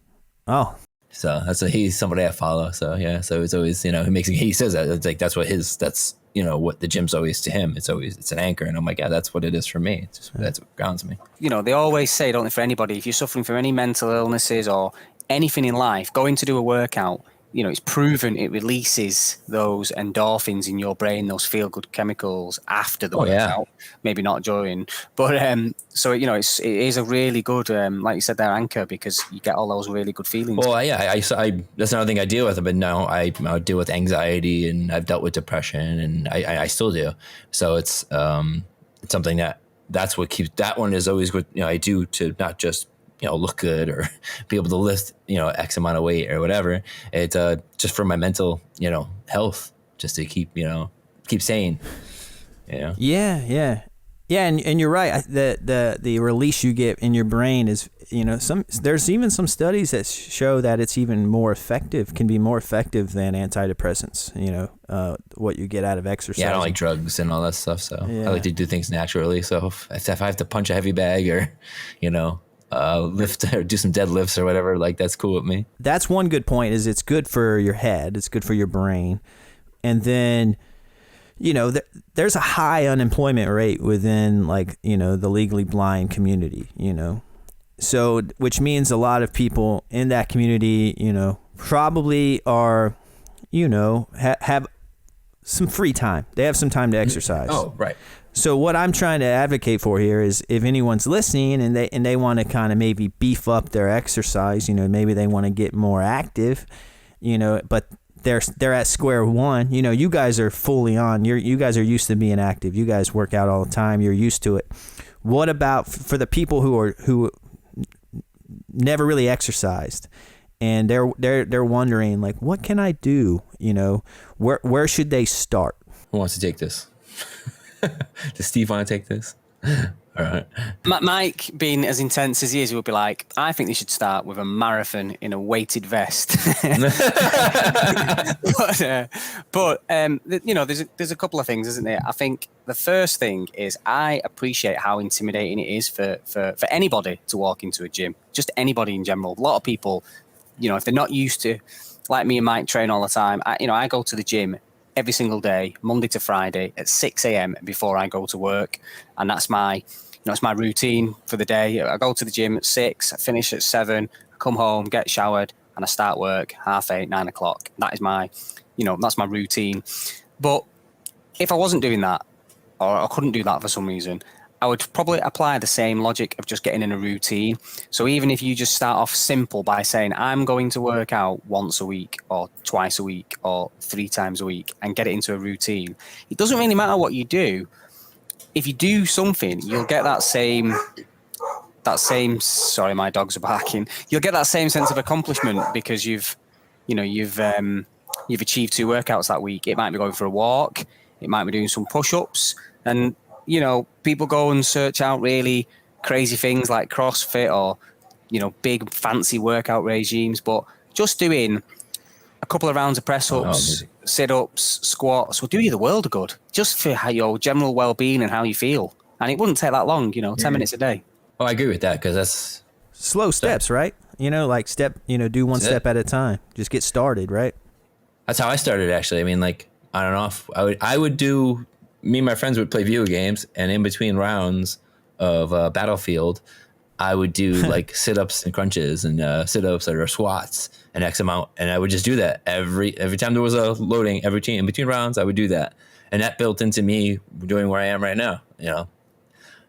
Oh, so he's somebody I follow. So yeah, so it's always he says that it's like that's what the gym's always to him. It's an anchor, and I'm like, yeah, that's what it is for me. That's what grounds me. They always say, don't they, for anybody, if you're suffering from any mental illnesses or anything in life, going to do a workout, it's proven it releases those endorphins in your brain, those feel-good chemicals after the workout. Maybe not during, but so it is a really good, like you said there, anchor, because you get all those really good feelings. Well, yeah, I that's another thing I deal with. But now I deal with anxiety, and I've dealt with depression, and I still do. So it's something that's what keeps, that one is always what I do to not just look good or be able to lift, X amount of weight or whatever. It's just for my mental, health, just to keep sane. Yeah. And you're right. The release you get in your brain is, there's even some studies that show that it's even more effective, can be more effective than antidepressants, what you get out of exercise. Yeah, I don't like drugs and all that stuff. So I like to do things naturally. So if I have to punch a heavy bag or, lift or do some deadlifts or whatever, like that's cool with me. That's one good point, is it's good for your head, it's good for your brain. And then there's a high unemployment rate within the legally blind community, so which means a lot of people in that community probably are have some free time. They have some time to exercise. Oh, right. So what I'm trying to advocate for here is, if anyone's listening and they want to kind of maybe beef up their exercise, maybe they want to get more active, but they're at square one. You guys are fully on. You guys are used to being active. You guys work out all the time. You're used to it. What about for the people who never really exercised, and they're wondering, like, what can I do? Where should they start? Who wants to take this? Does Steve want to take this? All right. Mike, being as intense as he is, he would be like, I think they should start with a marathon in a weighted vest. There's a couple of things, isn't there? I think the first thing is I appreciate how intimidating it is for anybody to walk into a gym, just anybody in general. A lot of people, if they're not used to, like me and Mike train all the time. I go to the gym every single day, Monday to Friday at 6 a.m. before I go to work. And that's my routine for the day. I go to the gym at 6, I finish at 7, I come home, get showered, and I start work 8:30, 9 o'clock. That is that's my routine. But if I wasn't doing that, or I couldn't do that for some reason, I would probably apply the same logic of just getting in a routine. So even if you just start off simple by saying, I'm going to work out once a week or twice a week or 3 times a week and get it into a routine, it doesn't really matter what you do. If you do something, you'll get that same, sorry, my dogs are barking. You'll get that same sense of accomplishment because you've achieved 2 workouts that week. It might be going for a walk. It might be doing some push-ups. And, people go and search out really crazy things like CrossFit or, big fancy workout regimes. But just doing a couple of rounds of press-ups, sit-ups, squats will do you the world of good, just for your general well-being and how you feel. And it wouldn't take that long, 10 minutes a day. Oh, I agree with that because that's slow steps, right? Do one step at a time. Just get started, right? That's how I started, actually. I mean, like, I don't know if I would do, me and my friends would play video games, and in between rounds of Battlefield, I would do like sit-ups and crunches and sit-ups or squats and X amount. And I would just do that every time there was a loading, every team in between rounds, I would do that. And that built into me doing where I am right now,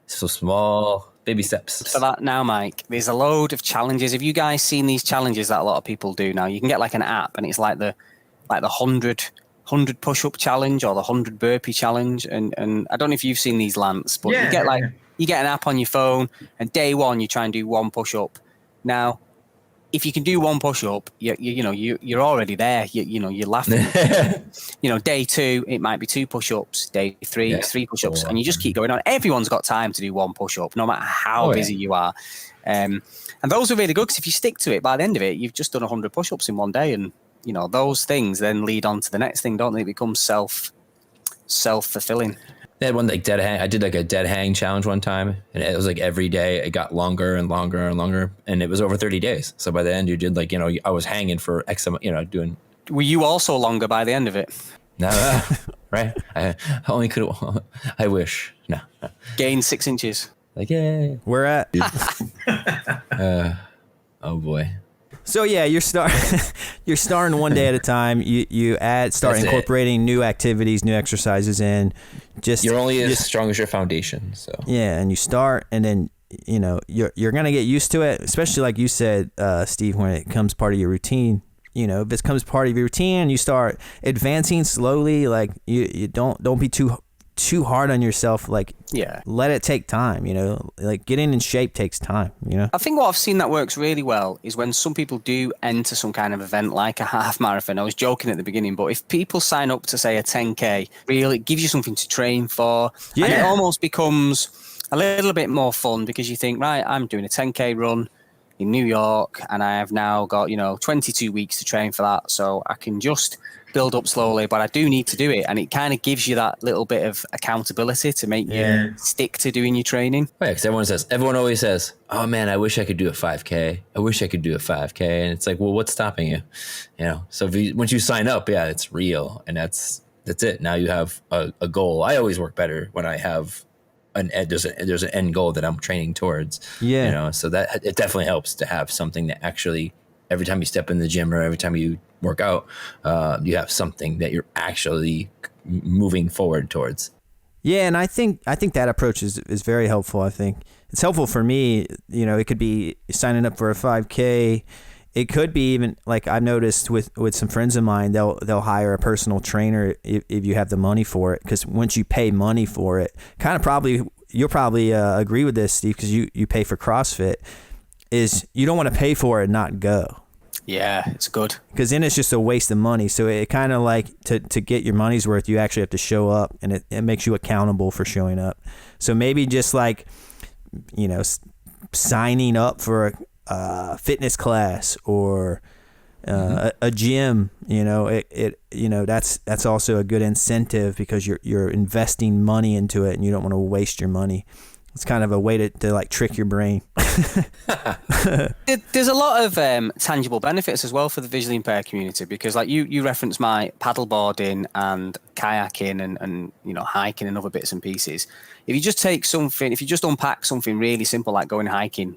So small baby steps. For that now, Mike, there's a load of challenges. Have you guys seen these challenges that a lot of people do now? You can get like an app and it's like the 100 push-up challenge or the 100 burpee challenge. And I don't know if you've seen these, Lance, but you get an app on your phone and day 1, you try and do 1 push-up. Now, if you can do 1 push-up, you're already there. You're laughing. Day 2, it might be 2 push-ups. Day 3, 3 push-ups, and you just keep going on. Everyone's got time to do 1 push-up, no matter how busy you are. And those are really good because if you stick to it, by the end of it, you've just done 100 push-ups in one day. And those things then lead on to the next thing, don't they? It becomes self-fulfilling. They had one like dead hang. I did like a dead hang challenge one time, and it was like every day it got longer and longer and longer, and it was over 30 days. So by the end, you did like I was hanging for X amount, doing. Were you also longer by the end of it? No, right? I only could. I wish. No. Gained 6 inches. Like yeah. Where at? Oh boy. So yeah, you're starting one day at a time. You start incorporating new activities, new exercises in. You're only as strong as your foundation. So yeah, and you start, and then you're gonna get used to it. Especially like you said, Steve, when it becomes part of your routine. If it becomes part of your routine, you start advancing slowly. Like you don't be too hard on yourself. Let it take time. Like getting in shape takes time. I think what I've seen that works really well is when some people do enter some kind of event like a half marathon. I was joking at the beginning, but if people sign up to say a 10K, really, it gives you something to train for. Yeah. And it almost becomes a little bit more fun because you think, right, I'm doing a 10K run in New York and I have now got 22 weeks to train for that, so I can just build up slowly, but I do need to do it. And it kind of gives you that little bit of accountability to make you stick to doing your training. Oh, yeah, because everyone always says, oh man, I wish I could do a 5K. I wish I could do a 5K. And it's like, well, what's stopping you? So once you sign up, it's real. And that's it. Now you have a goal. I always work better when I have there's an end goal that I'm training towards. Yeah. So that it definitely helps to have something that actually, every time you step in the gym or every time you work out, you have something that you're actually moving forward towards. Yeah, and I think that approach is very helpful. I think it's helpful for me. It could be signing up for a 5K. It could be even like I've noticed with some friends of mine, they'll hire a personal trainer if you have the money for it. Because once you pay money for it, you'll probably agree with this, Steve, because you pay for CrossFit. Is you don't want to pay for it and not go. Yeah, it's good. Because then it's just a waste of money. So it kind of like to get your money's worth, you actually have to show up, and it makes you accountable for showing up. So maybe just like signing up for a fitness class or a gym, that's also a good incentive because you're investing money into it and you don't want to waste your money. It's kind of a way to like trick your brain. There's a lot of tangible benefits as well for the visually impaired community because, like you referenced my paddleboarding and kayaking and hiking and other bits and pieces. If you just unpack something really simple like going hiking,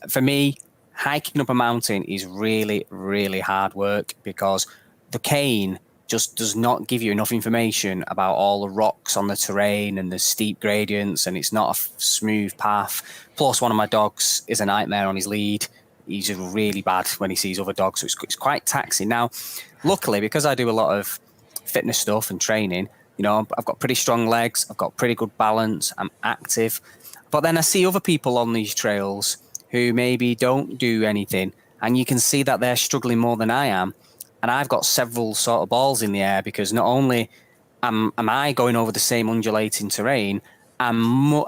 for me, hiking up a mountain is really, really hard work because the cane just does not give you enough information about all the rocks on the terrain and the steep gradients, and it's not a smooth path. Plus, one of my dogs is a nightmare on his lead. He's just really bad when he sees other dogs, so it's quite taxing. Now, luckily, because I do a lot of fitness stuff and training, I've got pretty strong legs, I've got pretty good balance, I'm active. But then I see other people on these trails who maybe don't do anything, and you can see that they're struggling more than I am. And I've got several sort of balls in the air because not only am I going over the same undulating terrain, I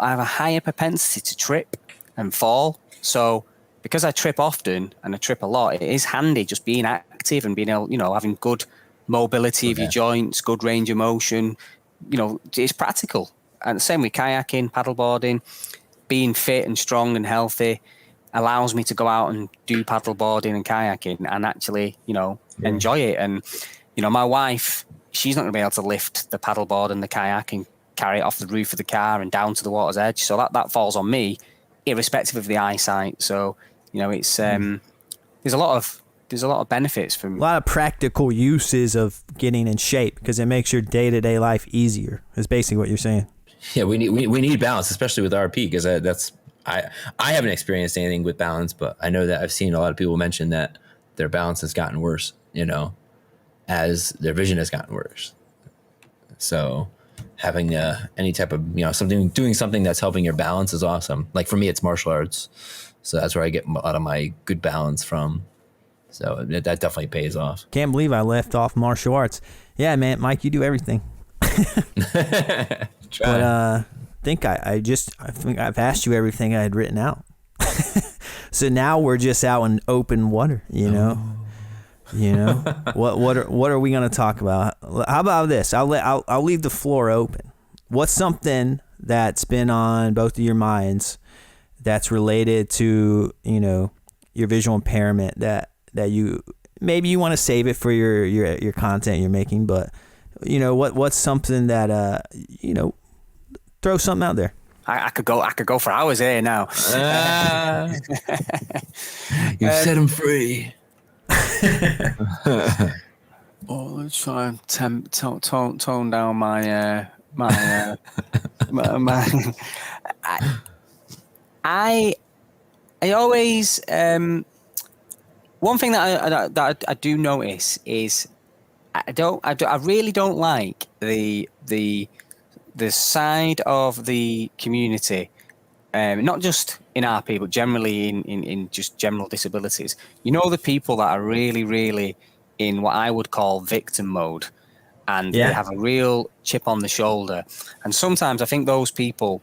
have a higher propensity to trip and fall. So because I trip often and I trip a lot, it is handy just being active and being able, having good mobility of your joints, good range of motion. It's practical. And the same with kayaking, paddleboarding, being fit and strong and healthy allows me to go out and do paddleboarding and kayaking and actually, enjoy it. And, my wife, she's not going to be able to lift the paddleboard and the kayak and carry it off the roof of the car and down to the water's edge. So that falls on me, irrespective of the eyesight. So, it's there's a lot of benefits from a lot of practical uses of getting in shape because it makes your day-to-day life easier. Is basically what you're saying. Yeah, we need balance, especially with RP, because I haven't experienced anything with balance, but I know that I've seen a lot of people mention that their balance has gotten worse, as their vision has gotten worse. So having any type of, doing something that's helping your balance is awesome. Like for me, it's martial arts. So that's where I get a lot of my good balance from. So that definitely pays off. Can't believe I left off martial arts. Yeah, man, Mike, you do everything. But I think I think I've asked you everything I had written out. So now we're just out in open water, What are we going to talk about? How about this? I'll leave the floor open. What's something that's been on both of your minds that's related to, your visual impairment that you maybe you want to save it for your content you're making, but what's something that throw something out there. I could go for hours here now. You've set him free. Let's try and tone down my I always one thing that I do notice is I really don't like the side of the community, not just in RP, but generally in just general disabilities. The people that are really, really in what I would call victim mode, and they have a real chip on the shoulder. And sometimes I think those people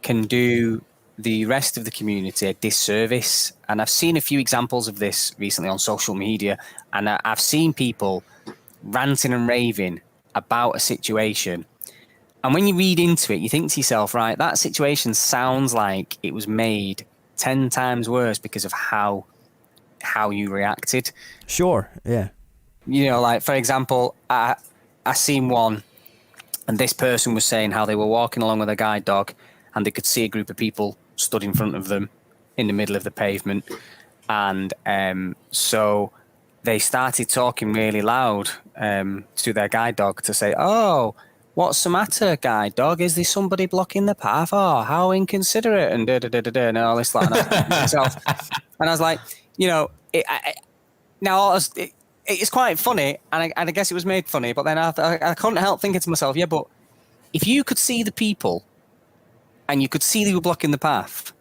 can do the rest of the community a disservice. And I've seen a few examples of this recently on social media, and I've seen people ranting and raving about a situation. And when you read into it, you think to yourself, right, that situation sounds like it was made 10 times worse because of how you reacted. Sure, yeah. Like, for example, I seen one, and this person was saying how they were walking along with a guide dog, and they could see a group of people stood in front of them in the middle of the pavement. And so they started talking really loud to their guide dog to say, "Oh, what's the matter, guide dog? Is there somebody blocking the path? Oh, how inconsiderate," and and all this like that. And I was like, it's quite funny, and I guess it was made funny. But then I couldn't help thinking to myself, yeah, but if you could see the people, and you could see they were blocking the path,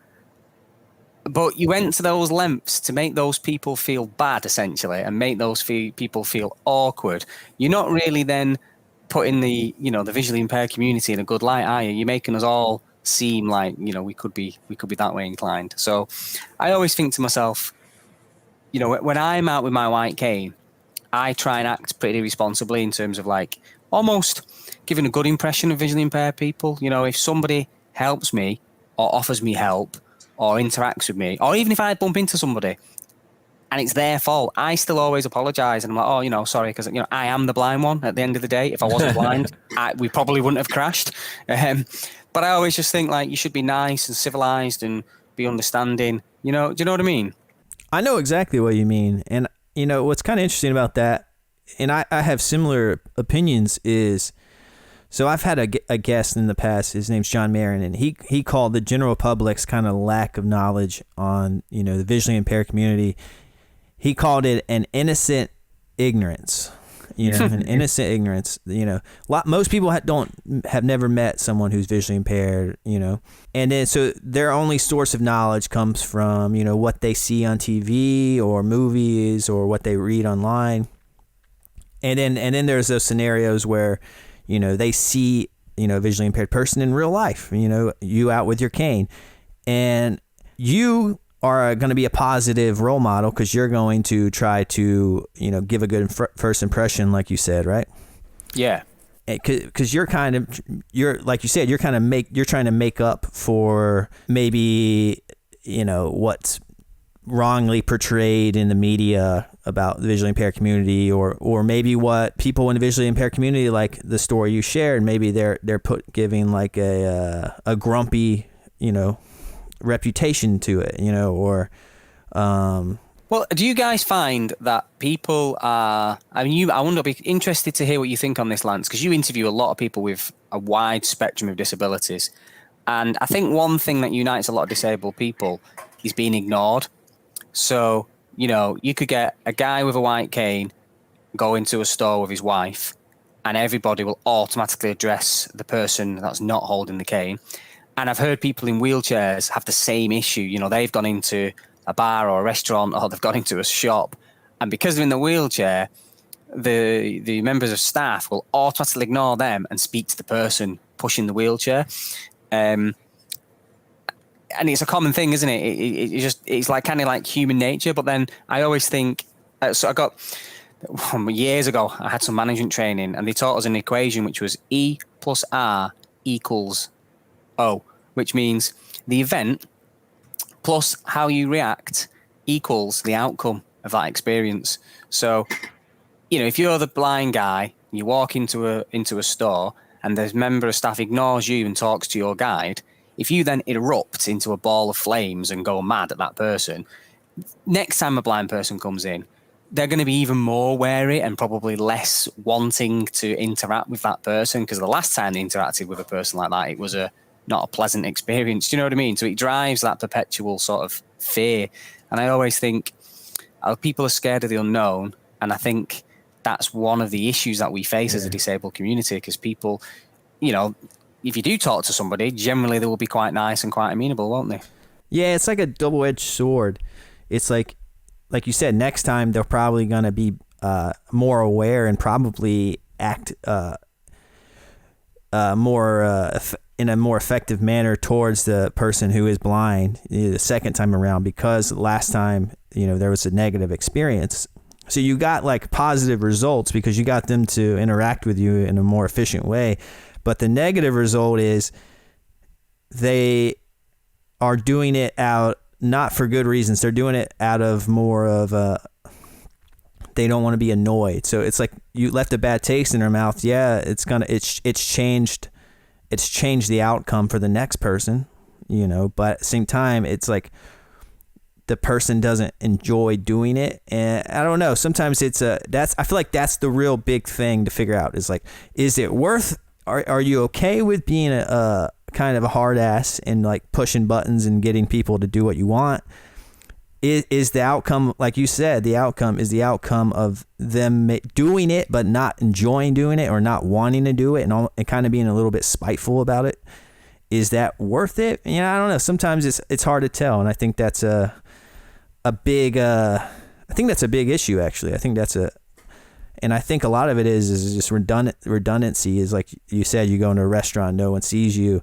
but you went to those lengths to make those people feel bad, essentially, and make those people feel awkward, you're not really then putting the visually impaired community in a good light, are you? You're making us all seem like, you know, we could be that way inclined. So I always think to myself, you know, when I'm out with my white cane, I try and act pretty responsibly in terms of like almost giving a good impression of visually impaired people. You know, if somebody helps me or offers me help or interacts with me, or even if I bump into somebody and it's their fault, I still always apologize. And I'm like, oh, you know, sorry, because, you know, I am the blind one at the end of the day. If I wasn't blind, we probably wouldn't have crashed. But I always just think like you should be nice and civilized and be understanding. You know, do you know what I mean? I know exactly what you mean. And, you know, what's kind of interesting about that, and I have similar opinions, is, so I've had a guest in the past, his name's John Marin, and he called the general public's kind of lack of knowledge on, you know, the visually impaired community, he called it an innocent ignorance. You know, an innocent ignorance. You know, most people have never met someone who's visually impaired. You know, and then so their only source of knowledge comes from, you know, what they see on TV or movies or what they read online. And then there's those scenarios where, you know, they see, you know, a visually impaired person in real life. You know, you out with your cane, and you are going to be a positive role model because you're going to try to, you know, give a good first impression, like you said, right? Yeah. Because you're like you said, you're trying to make up for maybe, you know, what's wrongly portrayed in the media about the visually impaired community, or maybe what people in the visually impaired community, like the story you shared, maybe they're giving like a grumpy, you know, reputation to it, you know, or well, do you guys find that people are, I mean, I wonder, I'd be interested to hear what you think on this, Lance, because you interview a lot of people with a wide spectrum of disabilities, and I think one thing that unites a lot of disabled people is being ignored. So, you know, you could get a guy with a white cane go into a store with his wife, and everybody will automatically address the person that's not holding the cane. And I've heard people in wheelchairs have the same issue. You know, they've gone into a bar or a restaurant, or they've gone into a shop, and because they're in the wheelchair, the members of staff will automatically ignore them and speak to the person pushing the wheelchair. And it's a common thing, isn't it? It's like kind of like human nature. But then I always think, so I got, years ago, I had some management training, and they taught us an equation which was E plus R equals O, which means the event plus how you react equals the outcome of that experience. So, you know, if you're the blind guy, you walk into a store and the member of staff ignores you and talks to your guide, if you then erupt into a ball of flames and go mad at that person, next time a blind person comes in, they're going to be even more wary and probably less wanting to interact with that person, because the last time they interacted with a person like that, it was not a pleasant experience. Do you know what I mean? So it drives that perpetual sort of fear. And I always think people are scared of the unknown. And I think that's one of the issues that we face as a disabled community, because people, you know, if you do talk to somebody, generally they will be quite nice and quite amenable, won't they? Yeah, it's like a double-edged sword. It's like you said, next time they're probably going to be more aware and probably act more in a more effective manner towards the person who is blind the second time around, because last time, you know, there was a negative experience. So you got like positive results because you got them to interact with you in a more efficient way. But the negative result is they are doing it out not for good reasons. They're doing it out of more of they don't want to be annoyed. So it's like you left a bad taste in their mouth. Yeah, it's changed the outcome for the next person, you know, but at the same time, it's like the person doesn't enjoy doing it. And I don't know, sometimes I feel like that's the real big thing to figure out, is like, is it worth, are you okay with being a kind of a hard ass and like pushing buttons and getting people to do what you want? Is the outcome, like you said, the outcome is the outcome of them doing it but not enjoying doing it, or not wanting to do it, and kind of being a little bit spiteful about it? Is that worth it? You know, I don't know. Sometimes it's hard to tell, and I think that's a big issue, actually. And I think a lot of it is just redundancy. Is like you said, you go into a restaurant, no one sees you,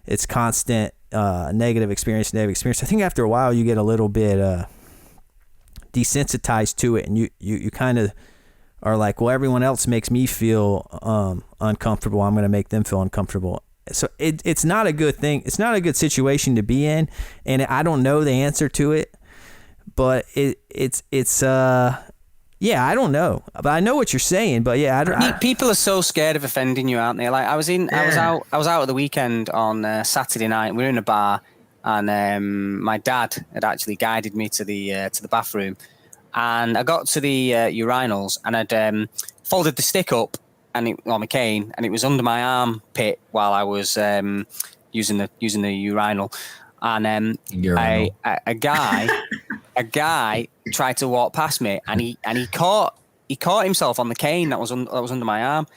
it's constant negative experience. I think after a while you get a little bit desensitized to it, and you kind of are like, well, everyone else makes me feel uncomfortable, I'm going to make them feel uncomfortable. So it's not a good thing. It's not a good situation to be in, and I don't know the answer to it, but it's yeah, I don't know, but I know what you're saying. But yeah, people are so scared of offending you, aren't they? Like I was out at the weekend on Saturday night. We were in a bar, and my dad had actually guided me to the bathroom, and I got to the urinals, and I'd folded the stick up on my cane, and it was under my armpit while I was using the urinal, and a guy tried to walk past me, and he caught himself on the cane that was under my arm,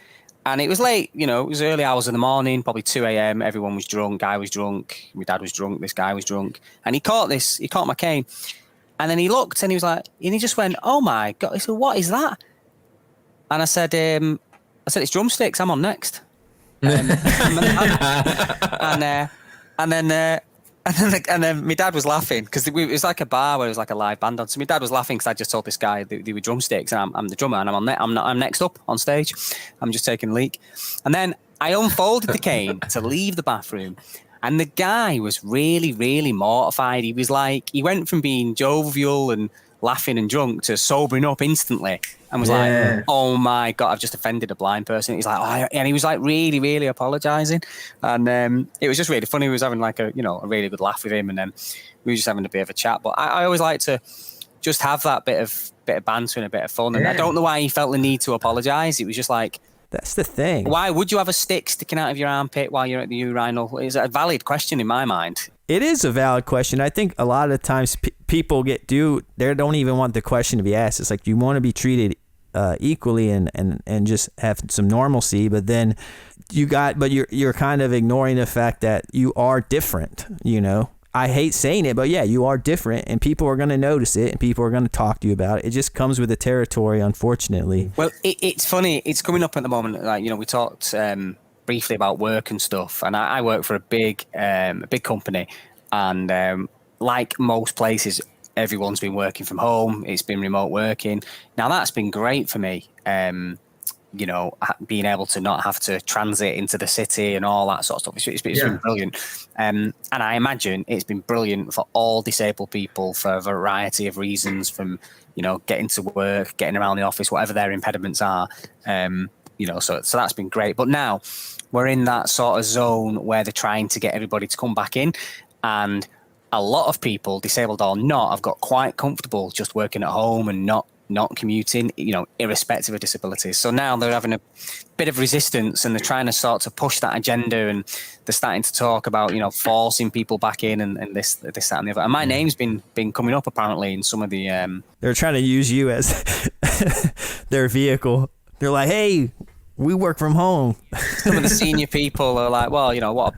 and it was late, it was early hours of the morning, probably 2 a.m. Everyone was drunk. I was drunk. My dad was drunk. This guy was drunk, and he caught my cane, and then he looked, and he was like, and he just went, "Oh my God!" He said, "What is that?" And I said, "It's drumsticks. I'm on next." And then my dad was laughing because it was like a bar where it was like a live band on. So my dad was laughing because I just told this guy they were drumsticks, and I'm the drummer, and I'm next up on stage. I'm just taking a leak, and then I unfolded the cane to leave the bathroom, and the guy was really, really mortified. He was like, he went from being jovial and laughing and drunk to sobering up instantly, and was like, "Oh my God, I've just offended a blind person." He's like, "Oh," and he was like really, really apologising, and it was just really funny. We was having like a really good laugh with him, and then we were just having a bit of a chat. But I always like to just have that bit of banter and a bit of fun. And I don't know why he felt the need to apologise. It was just like, that's the thing. Why would you have a stick sticking out of your armpit while you're at the urinal? It's a valid question in my mind. It is a valid question. I think a lot of times people they don't even want the question to be asked. It's like you want to be treated equally and just have some normalcy, but then you're kind of ignoring the fact that you are different. I hate saying it, but yeah, you are different, and people are going to notice it, and people are going to talk to you about it. It just comes with the territory, unfortunately. Well, it's funny. It's coming up at the moment. Like, we talked briefly about work and stuff, and I work for a big company, and like most places, everyone's been working from home. It's been remote working. Now that's been great for me. Being able to not have to transit into the city and all that sort of stuff. It's been brilliant. And I imagine it's been brilliant for all disabled people for a variety of reasons, from, getting to work, getting around the office, whatever their impediments are. So that's been great. But now we're in that sort of zone where they're trying to get everybody to come back in. And a lot of people, disabled or not, have got quite comfortable just working at home and not commuting, irrespective of disabilities. So now they're having a bit of resistance, and they're trying to start to push that agenda, and they're starting to talk about, forcing people back in and this, that, and the other. And my name's been coming up apparently in some of the. They're trying to use you as their vehicle. They're like, hey, we work from home. Some of the senior people are like, well,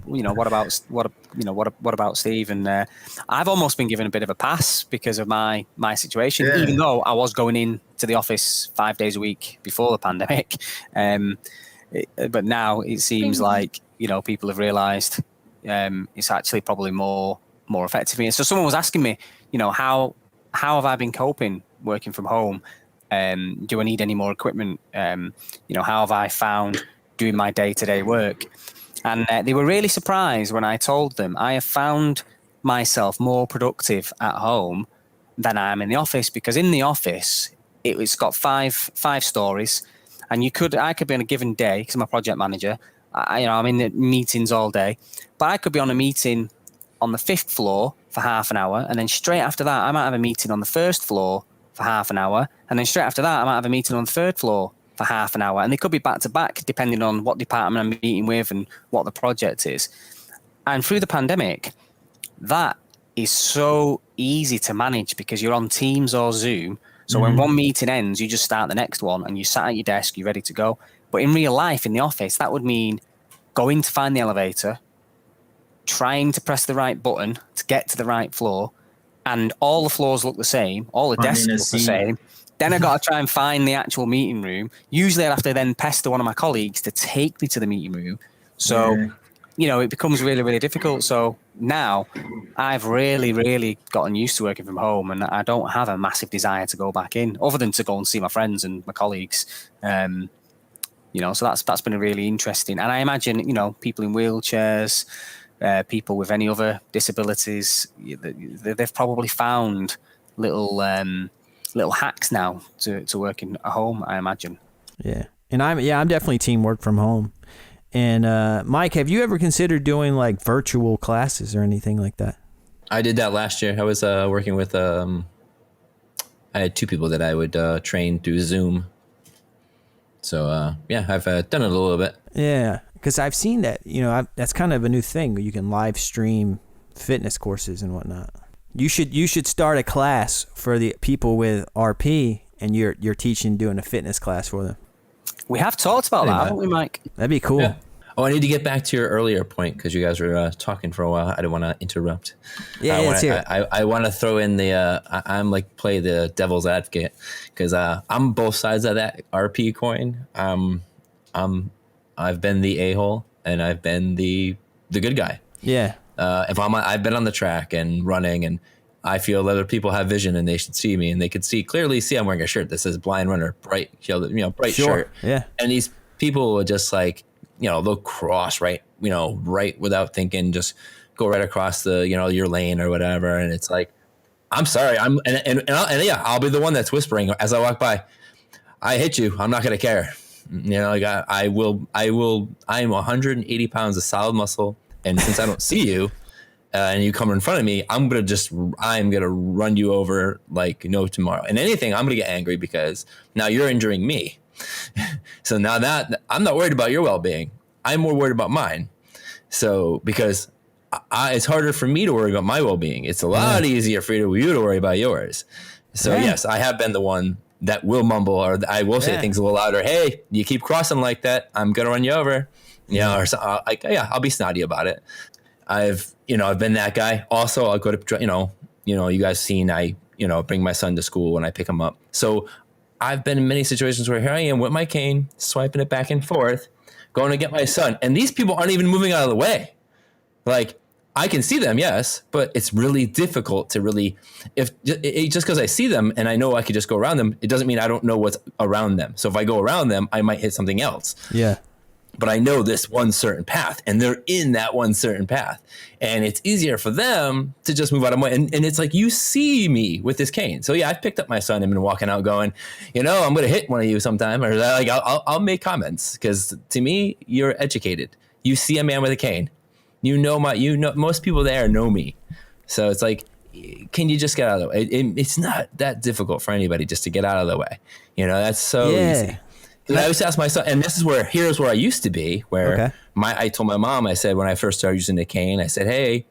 what about Steve? And I've almost been given a bit of a pass because of my situation, even though I was going in to the office 5 days a week before the pandemic. But now it seems like, people have realised it's actually probably more effective for me. So someone was asking me, how have I been coping working from home? Do I need any more equipment? How have I found doing my day-to-day work? And they were really surprised when I told them I have found myself more productive at home than I am in the office, because in the office it's got five stories, and I could be on a given day, because I'm a project manager. I'm in the meetings all day, but I could be on a meeting on the 5th floor for half an hour, and then straight after that I might have a meeting on the 1st floor for half an hour, and then straight after that I might have a meeting on the 3rd floor for half an hour, and they could be back to back depending on what department I'm meeting with and what the project is. And through the pandemic, that is so easy to manage because you're on Teams or Zoom. So when one meeting ends, you just start the next one, and you sat at your desk, you're ready to go. But in real life, in the office, that would mean going to find the elevator, trying to press the right button to get to the right floor, and all the floors look the same, all the desks look the same. Then I got to try and find the actual meeting room. Usually I'd have to then pester one of my colleagues to take me to the meeting room. So, it becomes really, really difficult. So now I've really gotten used to working from home, and I don't have a massive desire to go back in, other than to go and see my friends and my colleagues. So that's been a really interesting. And I imagine, people in wheelchairs, people with any other disabilities, they've probably found little hacks now to working at home, I imagine. Yeah. And I'm definitely team work from home. And Mike, have you ever considered doing like virtual classes or anything like that? I did that last year. I was working with I had 2 people that I would train through Zoom. So I've done it a little bit. Yeah, because I've seen that. That's kind of a new thing where you can live stream fitness courses and whatnot. You should start a class for the people with RP, and you're teaching, doing a fitness class for them. We have talked about that, haven't we, Mike? That'd be cool. Yeah. Oh, I need to get back to your earlier point because you guys were talking for a while. I didn't want to interrupt. I want to throw in the I'm like play the devil's advocate because I'm both sides of that RP coin. I've been the a-hole and I've been the good guy. Yeah. I've been on the track and running, and I feel that other people have vision and they should see me, and they could clearly see I'm wearing a shirt that says Blind Runner, bright shirt. Yeah. And these people would just like, they'll cross right without thinking, just go right across the, your lane or whatever. And it's like, I'm sorry. I'll be the one that's whispering as I walk by, I hit you. I'm not going to care. I'm 180 pounds of solid muscle. And since I don't see you and you come in front of me, I'm going to run you over like no tomorrow. And anything, I'm going to get angry because now you're injuring me. So now that I'm not worried about your well-being, I'm more worried about mine. So because it's harder for me to worry about my well-being. It's a lot easier for you to worry about yours. So yes, I have been the one that will mumble, or I will say things a little louder. Hey, you keep crossing like that, I'm going to run you over. Or so, I'll be snotty about it. I've been that guy. Also, I'll go to, you guys seen, I bring my son to school when I pick him up. So I've been in many situations where here I am with my cane, swiping it back and forth, going to get my son. And these people aren't even moving out of the way. Like, I can see them, yes, but it's really difficult to really, just because I see them and I know I could just go around them, it doesn't mean I don't know what's around them. So if I go around them, I might hit something else. Yeah. But I know this one certain path, and they're in that one certain path. And it's easier for them to just move out of my way. And it's like, you see me with this cane. So yeah, I've picked up my son and been walking out going, I'm going to hit one of you sometime. Or like, I'll make comments because to me, you're educated. You see a man with a cane. Most people there know me. So it's like, can you just get out of the way? It's not that difficult for anybody just to get out of the way. That's so easy. And I always ask my son, and here's where I used to be, where I told my mom, I said, when I first started using the cane, I said, hey,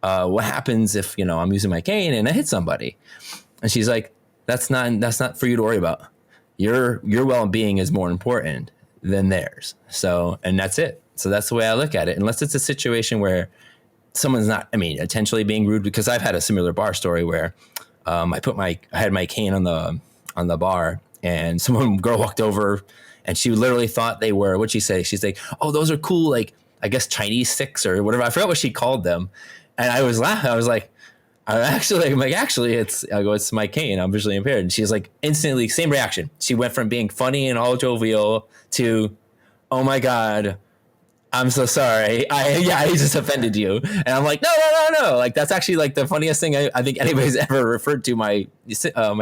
what happens if, I'm using my cane and I hit somebody? And she's like, that's not for you to worry about. Your well-being is more important than theirs. So, and that's it. So that's the way I look at it. Unless it's a situation where someone's not, intentionally being rude, because I've had a similar bar story where I had my cane on the bar, and girl walked over and she literally thought they were, what'd she say? She's like, oh, those are cool, like, I guess Chinese sticks or whatever. I forgot what she called them. And I was laughing. I was like, it's my cane. I'm visually impaired. And she's like, instantly, same reaction. She went from being funny and all jovial to, oh my God, I'm so sorry. I just offended you. And I'm like, no. Like, that's actually like the funniest thing I think anybody's ever referred to my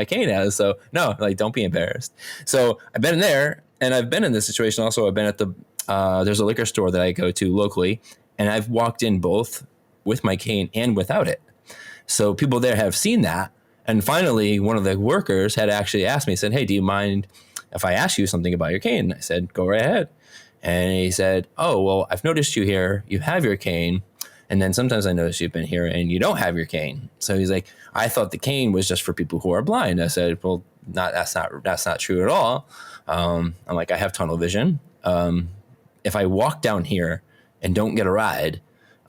cane as. So no, like, don't be embarrassed. So I've been there, and I've been in this situation also. I've been at there's a liquor store that I go to locally, and I've walked in both with my cane and without it. So people there have seen that. And finally, one of the workers had actually asked me, said, hey, do you mind if I ask you something about your cane? I said, go right ahead. And he said, oh, well, I've noticed you here. You have your cane. And then sometimes I notice you've been here and you don't have your cane. So he's like, I thought the cane was just for people who are blind. I said, well, that's not true at all. I'm like, I have tunnel vision. If I walk down here and don't get a ride,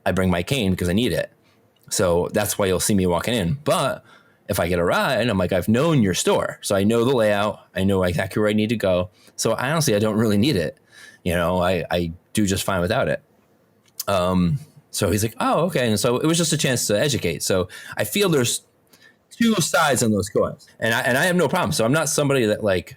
I bring my cane because I need it. So that's why you'll see me walking in. But if I get a ride, I'm like, I've known your store. So I know the layout. I know exactly where I need to go. So honestly, I don't really need it. I do just fine without it. So he's like, oh, okay. And so it was just a chance to educate. So I feel there's two sides on those coins, and I have no problem. So I'm not somebody that like,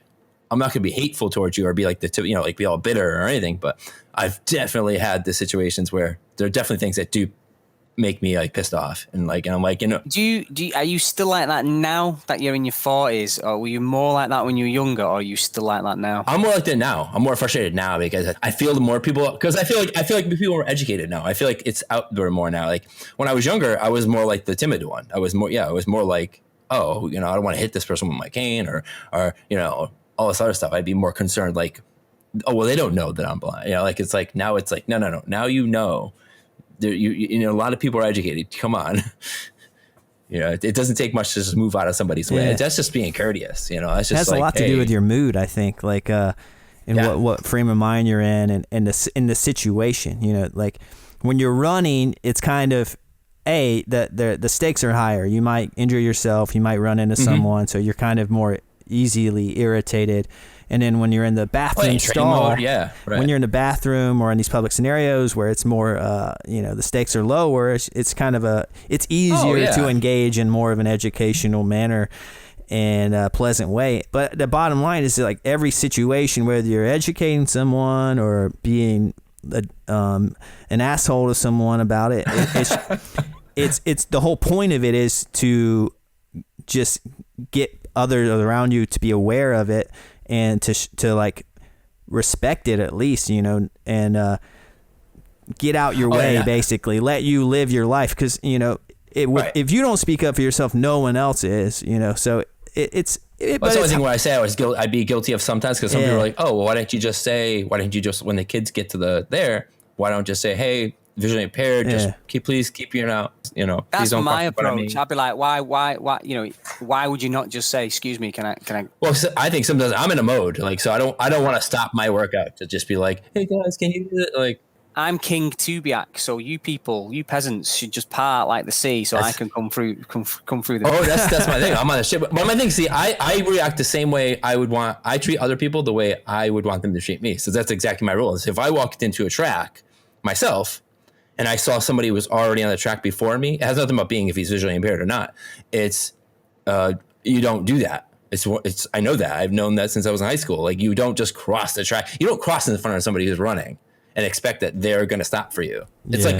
I'm not going to be hateful towards you or be like like be all bitter or anything. But I've definitely had the situations where there are definitely things that do make me like pissed off, and I'm like, Do you are you still like that now that you're in your 40s, or were you more like that when you were younger, or are you still like that now? I'm more like that now. I'm more frustrated now because I feel the more people, because I feel like people are educated now. I feel like it's out there more now. Like when I was younger, I was more like the timid one. I was more like, oh, I don't want to hit this person with my cane or all this other stuff. I'd be more concerned like, oh, well, they don't know that I'm blind. Like it's like now it's like no. Now there, a lot of people are educated. Come on. It doesn't take much to just move out of somebody's way. That's just being courteous. That's just it has a lot to do with your mood, I think. Like, what frame of mind you're in, and in the situation. Like when you're running, it's kind of the stakes are higher. You might injure yourself. You might run into someone, so you're kind of more easily irritated. And then when you're in the bathroom stall, when you're in the bathroom or in these public scenarios where it's more, the stakes are lower, it's kind of it's easier to engage in more of an educational manner and a pleasant way. But the bottom line is like every situation, whether you're educating someone or being an asshole to someone about it, it's the whole point of it is to just get others around you to be aware of it and to like respect it at least, and get out your way, basically let you live your life. Cause if you don't speak up for yourself, no one else is, so it's the only thing where I say I'd be guilty of sometimes. Cause some people are like, oh, well, why don't you just when the kids get to why don't just say, hey, visually impaired, just please keep that's my approach. I'd be like, why why would you not just say, excuse me, can I well, so I think sometimes I'm in a mode like, so I don't want to stop my workout to just be like, hey guys, can you do it? Like, I'm King Tubiak, so you peasants should just part like the sea, so I can come through the. Oh, that's my thing. I'm on the shit. But my thing, see, I react the same way I treat other people the way I would want them to treat me. So that's exactly my rule. Is if I walked into a track myself and I saw somebody who was already on the track before me, it has nothing about being if he's visually impaired or not. It's you don't do that. It's I know that. I've known that since I was in high school. Like, you don't just cross the track. You don't cross in front of somebody who's running and expect that they're going to stop for you. It's like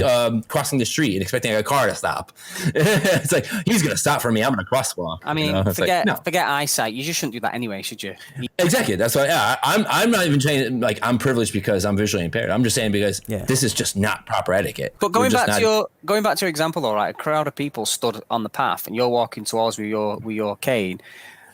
crossing the street and expecting a car to stop. It's like, he's going to stop for me. I'm going to crosswalk. I mean, forget eyesight. You just shouldn't do that anyway, should you? Exactly. That's why. Yeah, I'm not even saying like I'm privileged because I'm visually impaired. I'm just saying because this is just not proper etiquette. But going back to your example, all right, a crowd of people stood on the path and you're walking towards with your cane.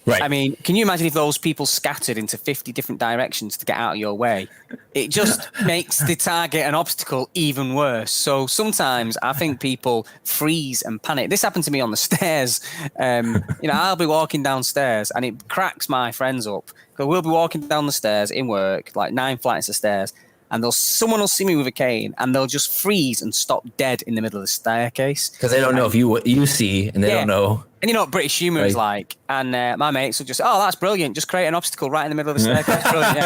Right. I mean, can you imagine if those people scattered into 50 different directions to get out of your way? It just makes the target an obstacle even worse. So sometimes I think people freeze and panic. This happened to me on the stairs. I'll be walking downstairs and it cracks my friends up. Because we'll be walking down the stairs in work, like 9 flights of stairs, and someone will see me with a cane and they'll just freeze and stop dead in the middle of the staircase. Because they don't know if you see, and they don't know. And you know what British humour is like. And my mates will just, oh, that's brilliant. Just create an obstacle right in the middle of the staircase. Brilliant.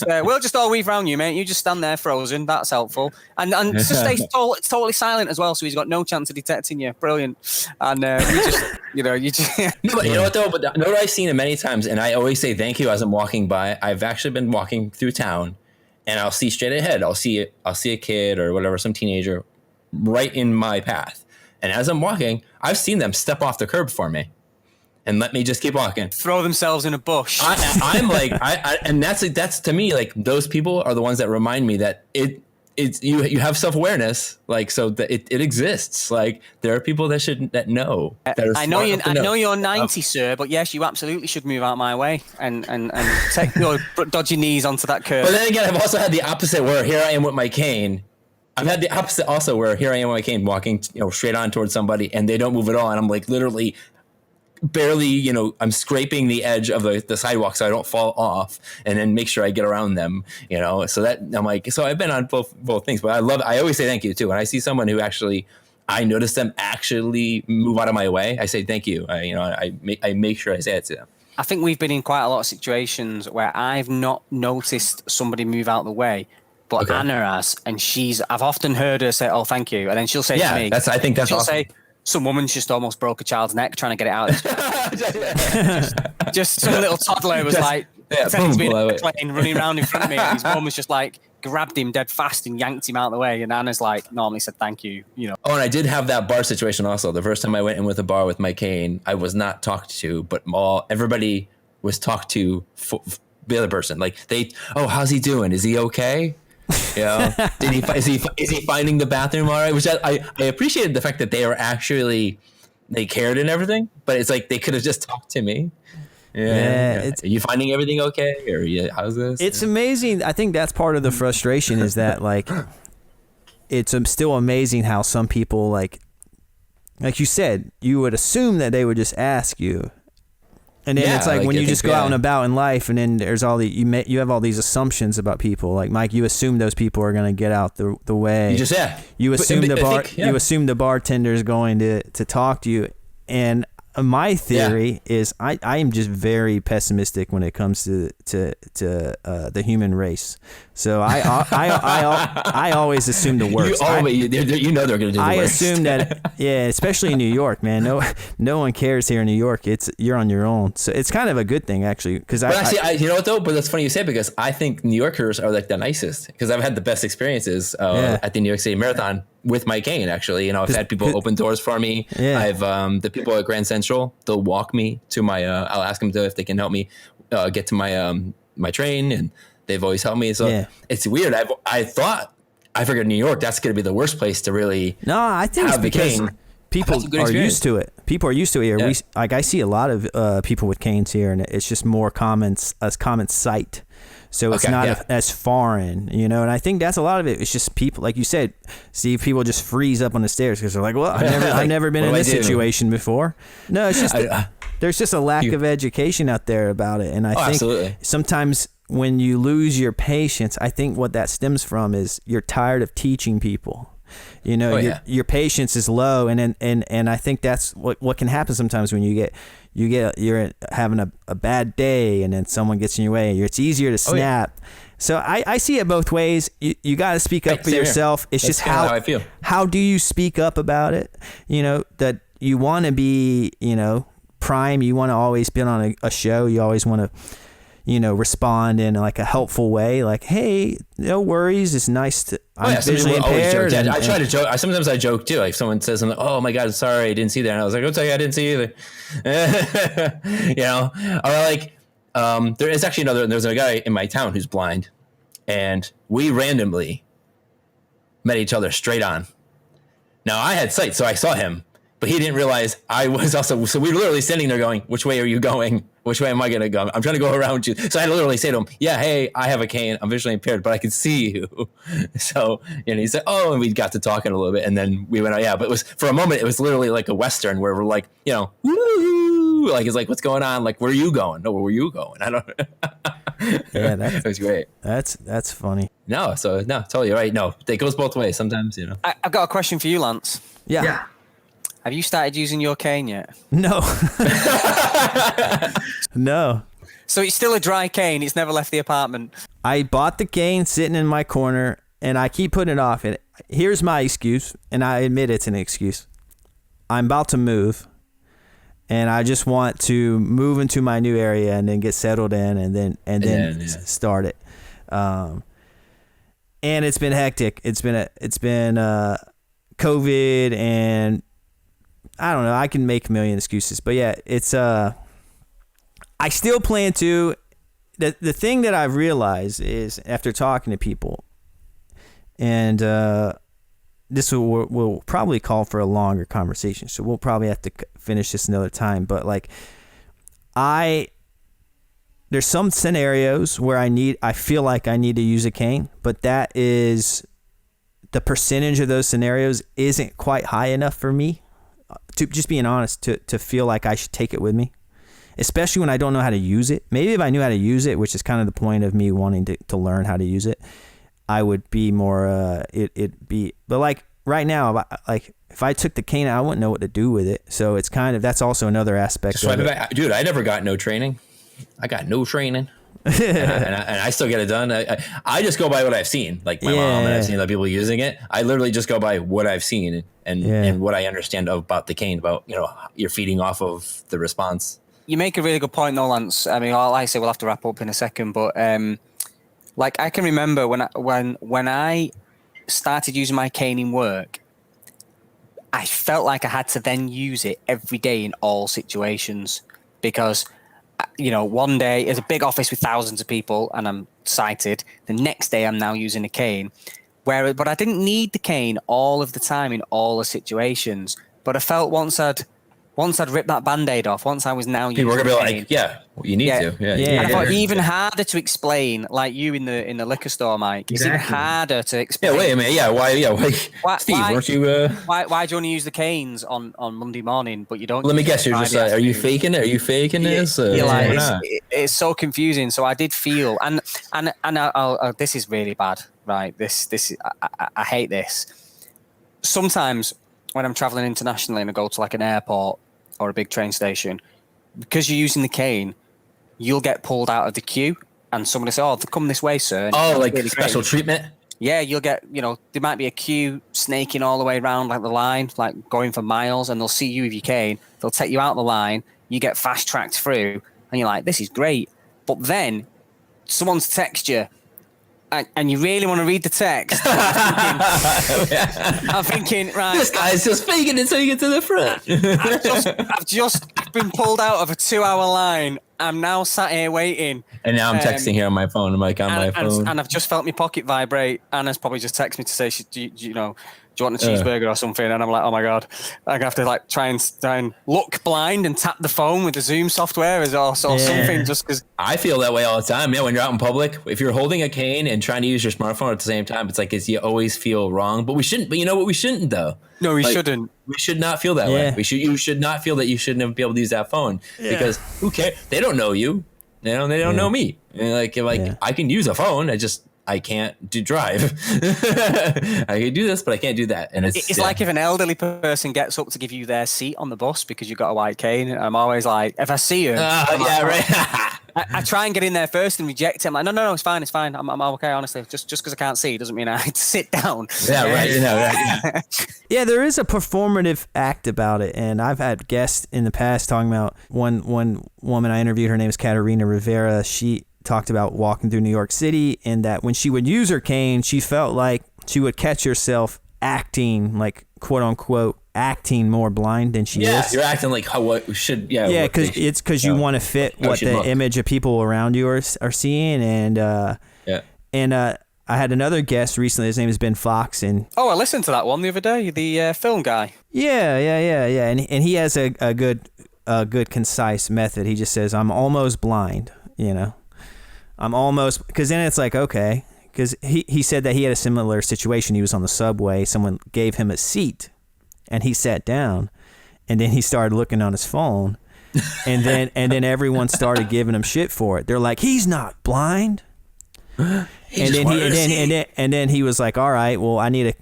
Yeah, we'll just all weave around you, mate. You just stand there frozen. That's helpful. And just stay totally silent as well, so he's got no chance of detecting you. Brilliant. And you just. No, but you know what though? But know what I've seen it many times, and I always say thank you as I'm walking by. I've actually been walking through town, and I'll see straight ahead. I'll see a kid or whatever, some teenager, right in my path. And as I'm walking, I've seen them step off the curb for me and let me just keep walking. Throw themselves in a bush. I'm like, and that's to me, like, those people are the ones that remind me that you have self-awareness, like, so that it exists. Like, there are people that know. I know you're 90, sir, but yes, you absolutely should move out my way and take your dodgy knees onto that curb. But then again, I've also had the opposite, where here I am with my cane. I've had the opposite also, where here I am with my cane walking, straight on towards somebody, and they don't move at all, and I'm like literally barely, I'm scraping the edge of the sidewalk so I don't fall off, and then make sure I get around them, so that I'm like, so I've been on both things, but I always say thank you too. When I see someone who I notice them actually move out of my way, I say thank you. I make sure I say it to them. I think we've been in quite a lot of situations where I've not noticed somebody move out of the way, but Okay. Anna has, and I've often heard her say, "Oh, thank you," and then she'll say to me, I think that's she'll awesome. say, "Some woman's just almost broke a child's neck trying to get it out." Just some little toddler was like, pretending to be in a plane, running around in front of me, and his mum was just like grabbed him dead fast and yanked him out of the way. And Anna's like normally said thank you, you know. Oh, and I did have that bar situation also. The first time I went in with a bar with my cane, I was not talked to, but everybody was talked to the other person. Like how's he doing? Is he okay? You know, is he finding the bathroom all right? Which I appreciated the fact that they cared and everything, but it's like they could have just talked to me. Yeah. Are you finding everything okay? Or how's this? It's amazing. I think that's part of the frustration is that like it's still amazing how some people like you said, you would assume that they would just ask you. And then it's like when you just go out and about in life, and then there's all you have all these assumptions about people. Like Mike, you assume those people are going to get out the way. You assume you assume the bartender is going to talk to you. And my theory is I am just very pessimistic when it comes to the human race. So I always assume the worst. You know they're going to do the worst. I assume that, especially in New York, man. No one cares here in New York. You're on your own. So it's kind of a good thing actually, because you know what though? But that's funny you say, because I think New Yorkers are like the nicest, because I've had the best experiences at the New York City Marathon with my cane. Actually, you know, I've had people open doors for me. Yeah. I've the people at Grand Central, they'll walk me to my. I'll ask them if they can help me get to my train, and they've always helped me. So it's weird. I figured New York, that's going to be the worst place to really. No, I think it's because people are used to it. People are used to it here. Yeah. I see a lot of people with canes here, and it's just more common sight. So it's not as foreign, you know. And I think that's a lot of it. It's just people, like you said, see people just freeze up on the stairs because they're like, well, I've never been in this situation before. No, it's just there's just a lack of education out there about it. And I think sometimes when you lose your patience, I think what that stems from is you're tired of teaching people. You know, your patience is low, and I think that's what can happen sometimes when you're having a bad day, and then someone gets in your way. It's easier to snap. So I see it both ways. You got to speak up for yourself. Here. It's that's just how I feel. How do you speak up about it? You know, that you want to be, you know, prime. You want to always be on a show. You always want to, you know, respond in like a helpful way. Like, hey, no worries. It's nice to. I'm visually impaired. I try to joke. Sometimes I joke too. Like someone says something, oh my God, sorry, I didn't see that. And I was like, okay, I didn't see either. You know, or like, there is actually there's a guy in my town who's blind, and we randomly met each other straight on. Now I had sight, so I saw him, but he didn't realize I was also. So we were literally standing there going, which way are you going? Which way am I going to go? I'm trying to go around you. So I literally say to him, yeah, hey, I have a cane. I'm visually impaired, but I can see you. So, and he said, oh, and we got to talking a little bit. And then we went, but it was, for a moment, it was literally like a Western where we're like, you know, woo, like, it's like, what's going on? Like, where are you going? No, where were you going? I don't know. Yeah, that was great. That's funny. No, totally right. No, it goes both ways sometimes, you know. I've got a question for you, Lance. Yeah. Have you started using your cane yet? No. No. So it's still a dry cane. It's never left the apartment. I bought the cane sitting in my corner, and I keep putting it off. And here's my excuse, and I admit it's an excuse. I'm about to move, and I just want to move into my new area and then get settled in, and then start it. And it's been hectic. It's been COVID, and I don't know. I can make a million excuses, but yeah, it's I still plan to. The thing that I've realized is after talking to people, and this will probably call for a longer conversation, so we'll probably have to finish this another time. But like, there's some scenarios where I feel like I need to use a cane, but that is the percentage of those scenarios isn't quite high enough for me. To just being honest, to feel like I should take it with me, especially when I don't know how to use it. Maybe if I knew how to use it, which is kind of the point of me wanting to learn how to use it, I would be more. But like right now, like if I took the cane, I wouldn't know what to do with it. So it's kind of that's also another aspect. Dude, I never got no training. I got no training. and I still get it done. I just go by what I've seen, like my mom, and I've seen other people using it. I literally just go by what I've seen and what I understand about the cane, about, you know, you're feeding off of the response. You make a really good point, though, Lance. I mean, like I say, we'll have to wrap up in a second, but like I can remember when I started using my cane in work, I felt like I had to then use it every day in all situations because, you know, one day it's a big office with thousands of people and I'm sighted. The next day I'm now using a cane, but I didn't need the cane all of the time in all the situations. But I felt once I'd ripped that Band-Aid off, once I was now using people are gonna be cane, like, yeah, well, you need to. And I thought it'd be even harder to explain, like you in the liquor store, Mike. It's even harder to explain. Yeah, wait a minute. Yeah, why Steve, weren't you? Why do you only use the canes on Monday morning, but you don't? Let me guess. You're just are you faking it? Are you faking this? You're like, it's so confusing. So I did feel, and I'll, this is really bad, right? I hate this. Sometimes when I'm traveling internationally and I go to like an airport or a big train station, because you're using the cane, you'll get pulled out of the queue and somebody say, "Oh, come this way, sir." Oh, like really special treatment? Yeah, you'll get, you know, there might be a queue snaking all the way around like the line, like going for miles, and they'll see you with your cane. They'll take you out the line. You get fast tracked through and you're like, this is great. But then someone's text you and you really want to read the text. I'm thinking, right, this guy's just faking it so you get to the front. I've just been pulled out of a 2-hour line. I'm now sat here waiting. And now I'm texting here on my phone. I'm like on my phone. And I've just felt my pocket vibrate. Anna's probably just texted me to say, do you want a cheeseburger or something? And I'm like, oh my God. I have to like try and look blind and tap the phone with the Zoom software or something just because. I feel that way all the time. Yeah, when you're out in public, if you're holding a cane and trying to use your smartphone at the same time, it's like you always feel wrong. But we shouldn't. But you know what? We shouldn't though. No, we shouldn't. We should not feel that way. You should not feel that you shouldn't be able to use that phone because who cares? They don't know you. They don't know me. And I can use a phone. I can't drive. I can do this, but I can't do that. And it's like if an elderly person gets up to give you their seat on the bus because you've got a white cane. I'm always like, if I see you, I try and get in there first and reject it. I'm like, no, it's fine. I'm okay, honestly. Just because I can't see doesn't mean I have to sit down. Yeah, right. Yeah, there is a performative act about it, and I've had guests in the past talking about one woman I interviewed. Her name is Katerina Rivera. She talked about walking through New York City, and that when she would use her cane, she felt like she would catch herself acting, like quote unquote, acting more blind than she is. Yeah, you're acting like because you want to fit what the image of people around you are seeing, and I had another guest recently. His name is Ben Fox, and I listened to that one the other day. The film guy. Yeah, and he has a good concise method. He just says, "I'm almost blind," you know. I'm almost, because then it's like, okay, because he said that he had a similar situation. He was on the subway. Someone gave him a seat, and he sat down, and then he started looking on his phone, and then everyone started giving him shit for it. They're like, he's not blind. And then he was like, all right, well, I need a.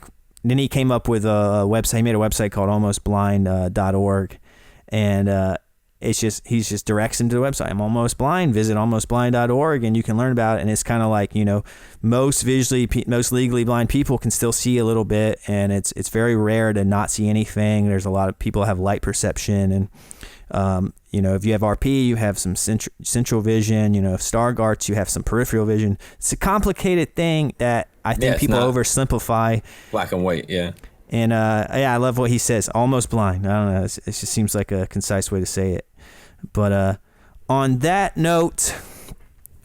Then he came up with a website. He made a website called almostblind.org, and he's just directs him to the website. I'm almost blind. Visit almostblind.org, and you can learn about it. And it's kind of like, you know, most legally blind people can still see a little bit, and it's very rare to not see anything. There's a lot of people that have light perception, and you know, if you have RP, you have some central vision. You know, if Stargardt's, you have some peripheral vision. It's a complicated thing that I think people oversimplify. Black and white, yeah. And I love what he says. Almost blind. I don't know. It just seems like a concise way to say it. But on that note,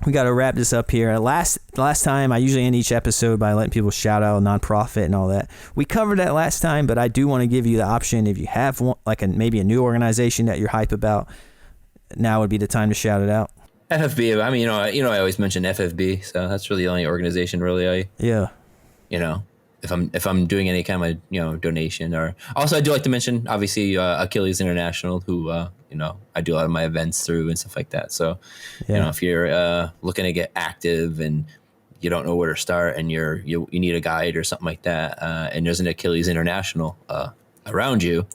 we got to wrap this up here. Last time, I usually end each episode by letting people shout out a nonprofit and all that. We covered that last time, but I do want to give you the option, if you have one, like maybe a new organization that you're hype about, now would be the time to shout it out. FFB. I mean, I always mention FFB, so that's really the only organization really if I'm doing any kind of donation. Or also, I do like to mention obviously Achilles International, who I do a lot of my events through and stuff like that. So if you're looking to get active and you don't know where to start, and you need a guide or something like that, and there's an Achilles International around you,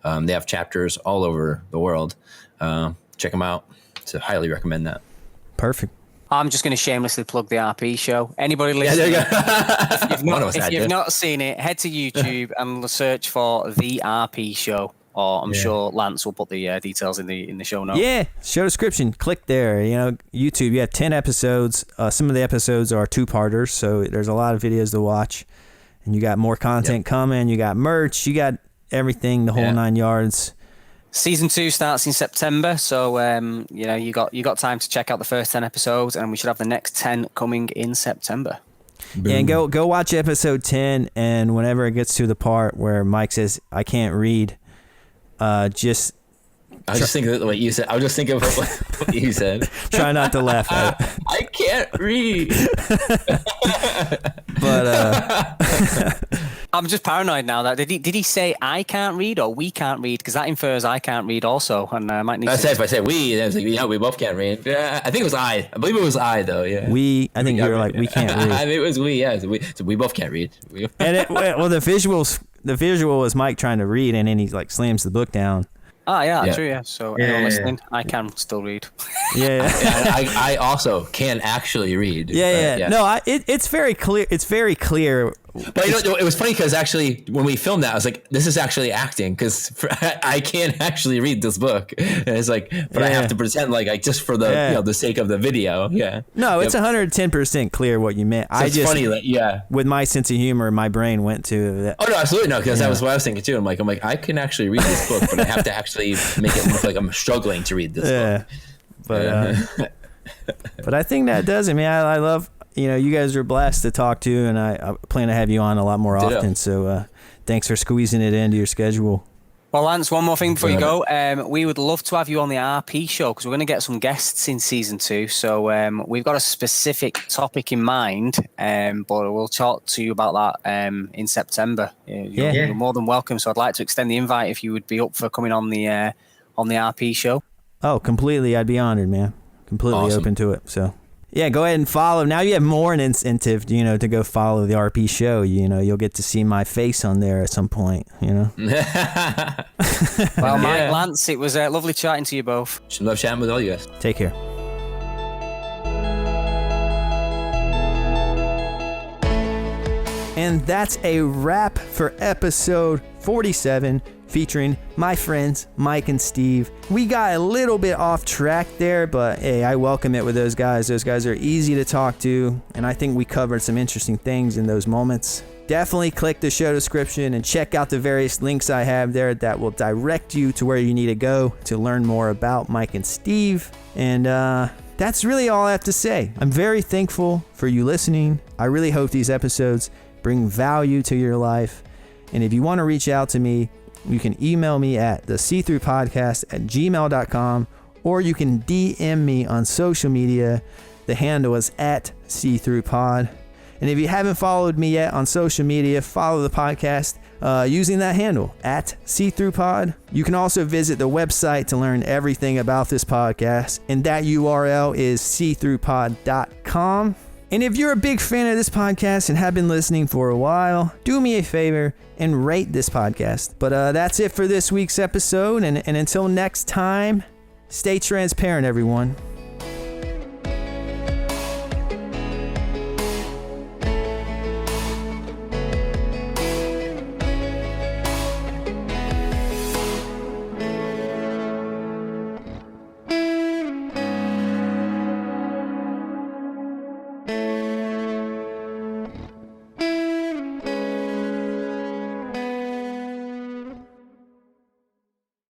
they have chapters all over the world. Check them out. So highly recommend that. Perfect. I'm just going to shamelessly plug the RP show. Anybody Yeah, there listening, you go. if you've not seen it, head to YouTube and search for the RP show. Or I'm sure Lance will put the details in the show notes. Yeah, show description. Click there. You know, YouTube. You have 10 episodes. Some of the episodes are 2-parters, so there's a lot of videos to watch. And you got more content coming. You got merch. You got everything, the whole 9 yards. Season 2 starts in September, so you got time to check out the first 10 episodes, and we should have the next 10 coming in September. Yeah, and go watch episode 10, and whenever it gets to the part where Mike says, "I can't read," I was just thinking of what you said. I was just thinking of what you said. Try not to laugh at it. I can't read. But I'm just paranoid now. That did he say I can't read or we can't read? Because that infers I can't read also, and I might need. If I said we, then I was like, yeah, we both can't read. Yeah, I think it was I. I believe it was I though. Yeah. I think you were like, we can't read. I think it was we. Yeah, so we both can't read. And the visual was Mike trying to read, and then he like slams the book down. Oh yeah, true. Yeah. So anyone listening, I can still read. Yeah. I also can actually read. Yeah. No, it's very clear. It's very clear. But it was funny because actually when we filmed that, I was like, this is actually acting because I can't actually read this book. And it's like, but I have to pretend like just for the the sake of the video. Yeah. No, it's 110% clear what you meant. So it's funny that with my sense of humor, my brain went to that. Oh no, absolutely no, because that was what I was thinking too. I'm like, I can actually read this book, but I have to actually make it look like I'm struggling to read this book. But I think that does it, man. I love, you guys are a blast to talk to, and I plan to have you on a lot more often. So thanks for squeezing it into your schedule. Well, Lance, one more thing before you go. We would love to have you on the RP show because we're going to get some guests in season 2. So we've got a specific topic in mind, but we'll talk to you about that in September. You're more than welcome. So I'd like to extend the invite if you would be up for coming on the RP show. Oh, completely. I'd be honored, man. Completely open to it. So, yeah, go ahead and follow. Now you have more an incentive, to go follow the RP show. You'll get to see my face on there at some point, Well, Mike, Lance, it was lovely chatting to you both. Love chatting with all you guys. Take care. And that's a wrap for episode 47. Featuring my friends, Mike and Steve. We got a little bit off track there, but hey, I welcome it with those guys. Those guys are easy to talk to, and I think we covered some interesting things in those moments. Definitely click the show description and check out the various links I have there that will direct you to where you need to go to learn more about Mike and Steve. And that's really all I have to say. I'm very thankful for you listening. I really hope these episodes bring value to your life. And if you want to reach out to me, you can email me at thesethroughpodcast@gmail.com, or you can DM me on social media. The handle is @seethroughpod. And if you haven't followed me yet on social media, follow the podcast using that handle @seethroughpod. You can also visit the website to learn everything about this podcast, and that URL is seethroughpod.com. And if you're a big fan of this podcast and have been listening for a while, do me a favor and rate this podcast. But that's it for this week's episode. And until next time, stay transparent, everyone.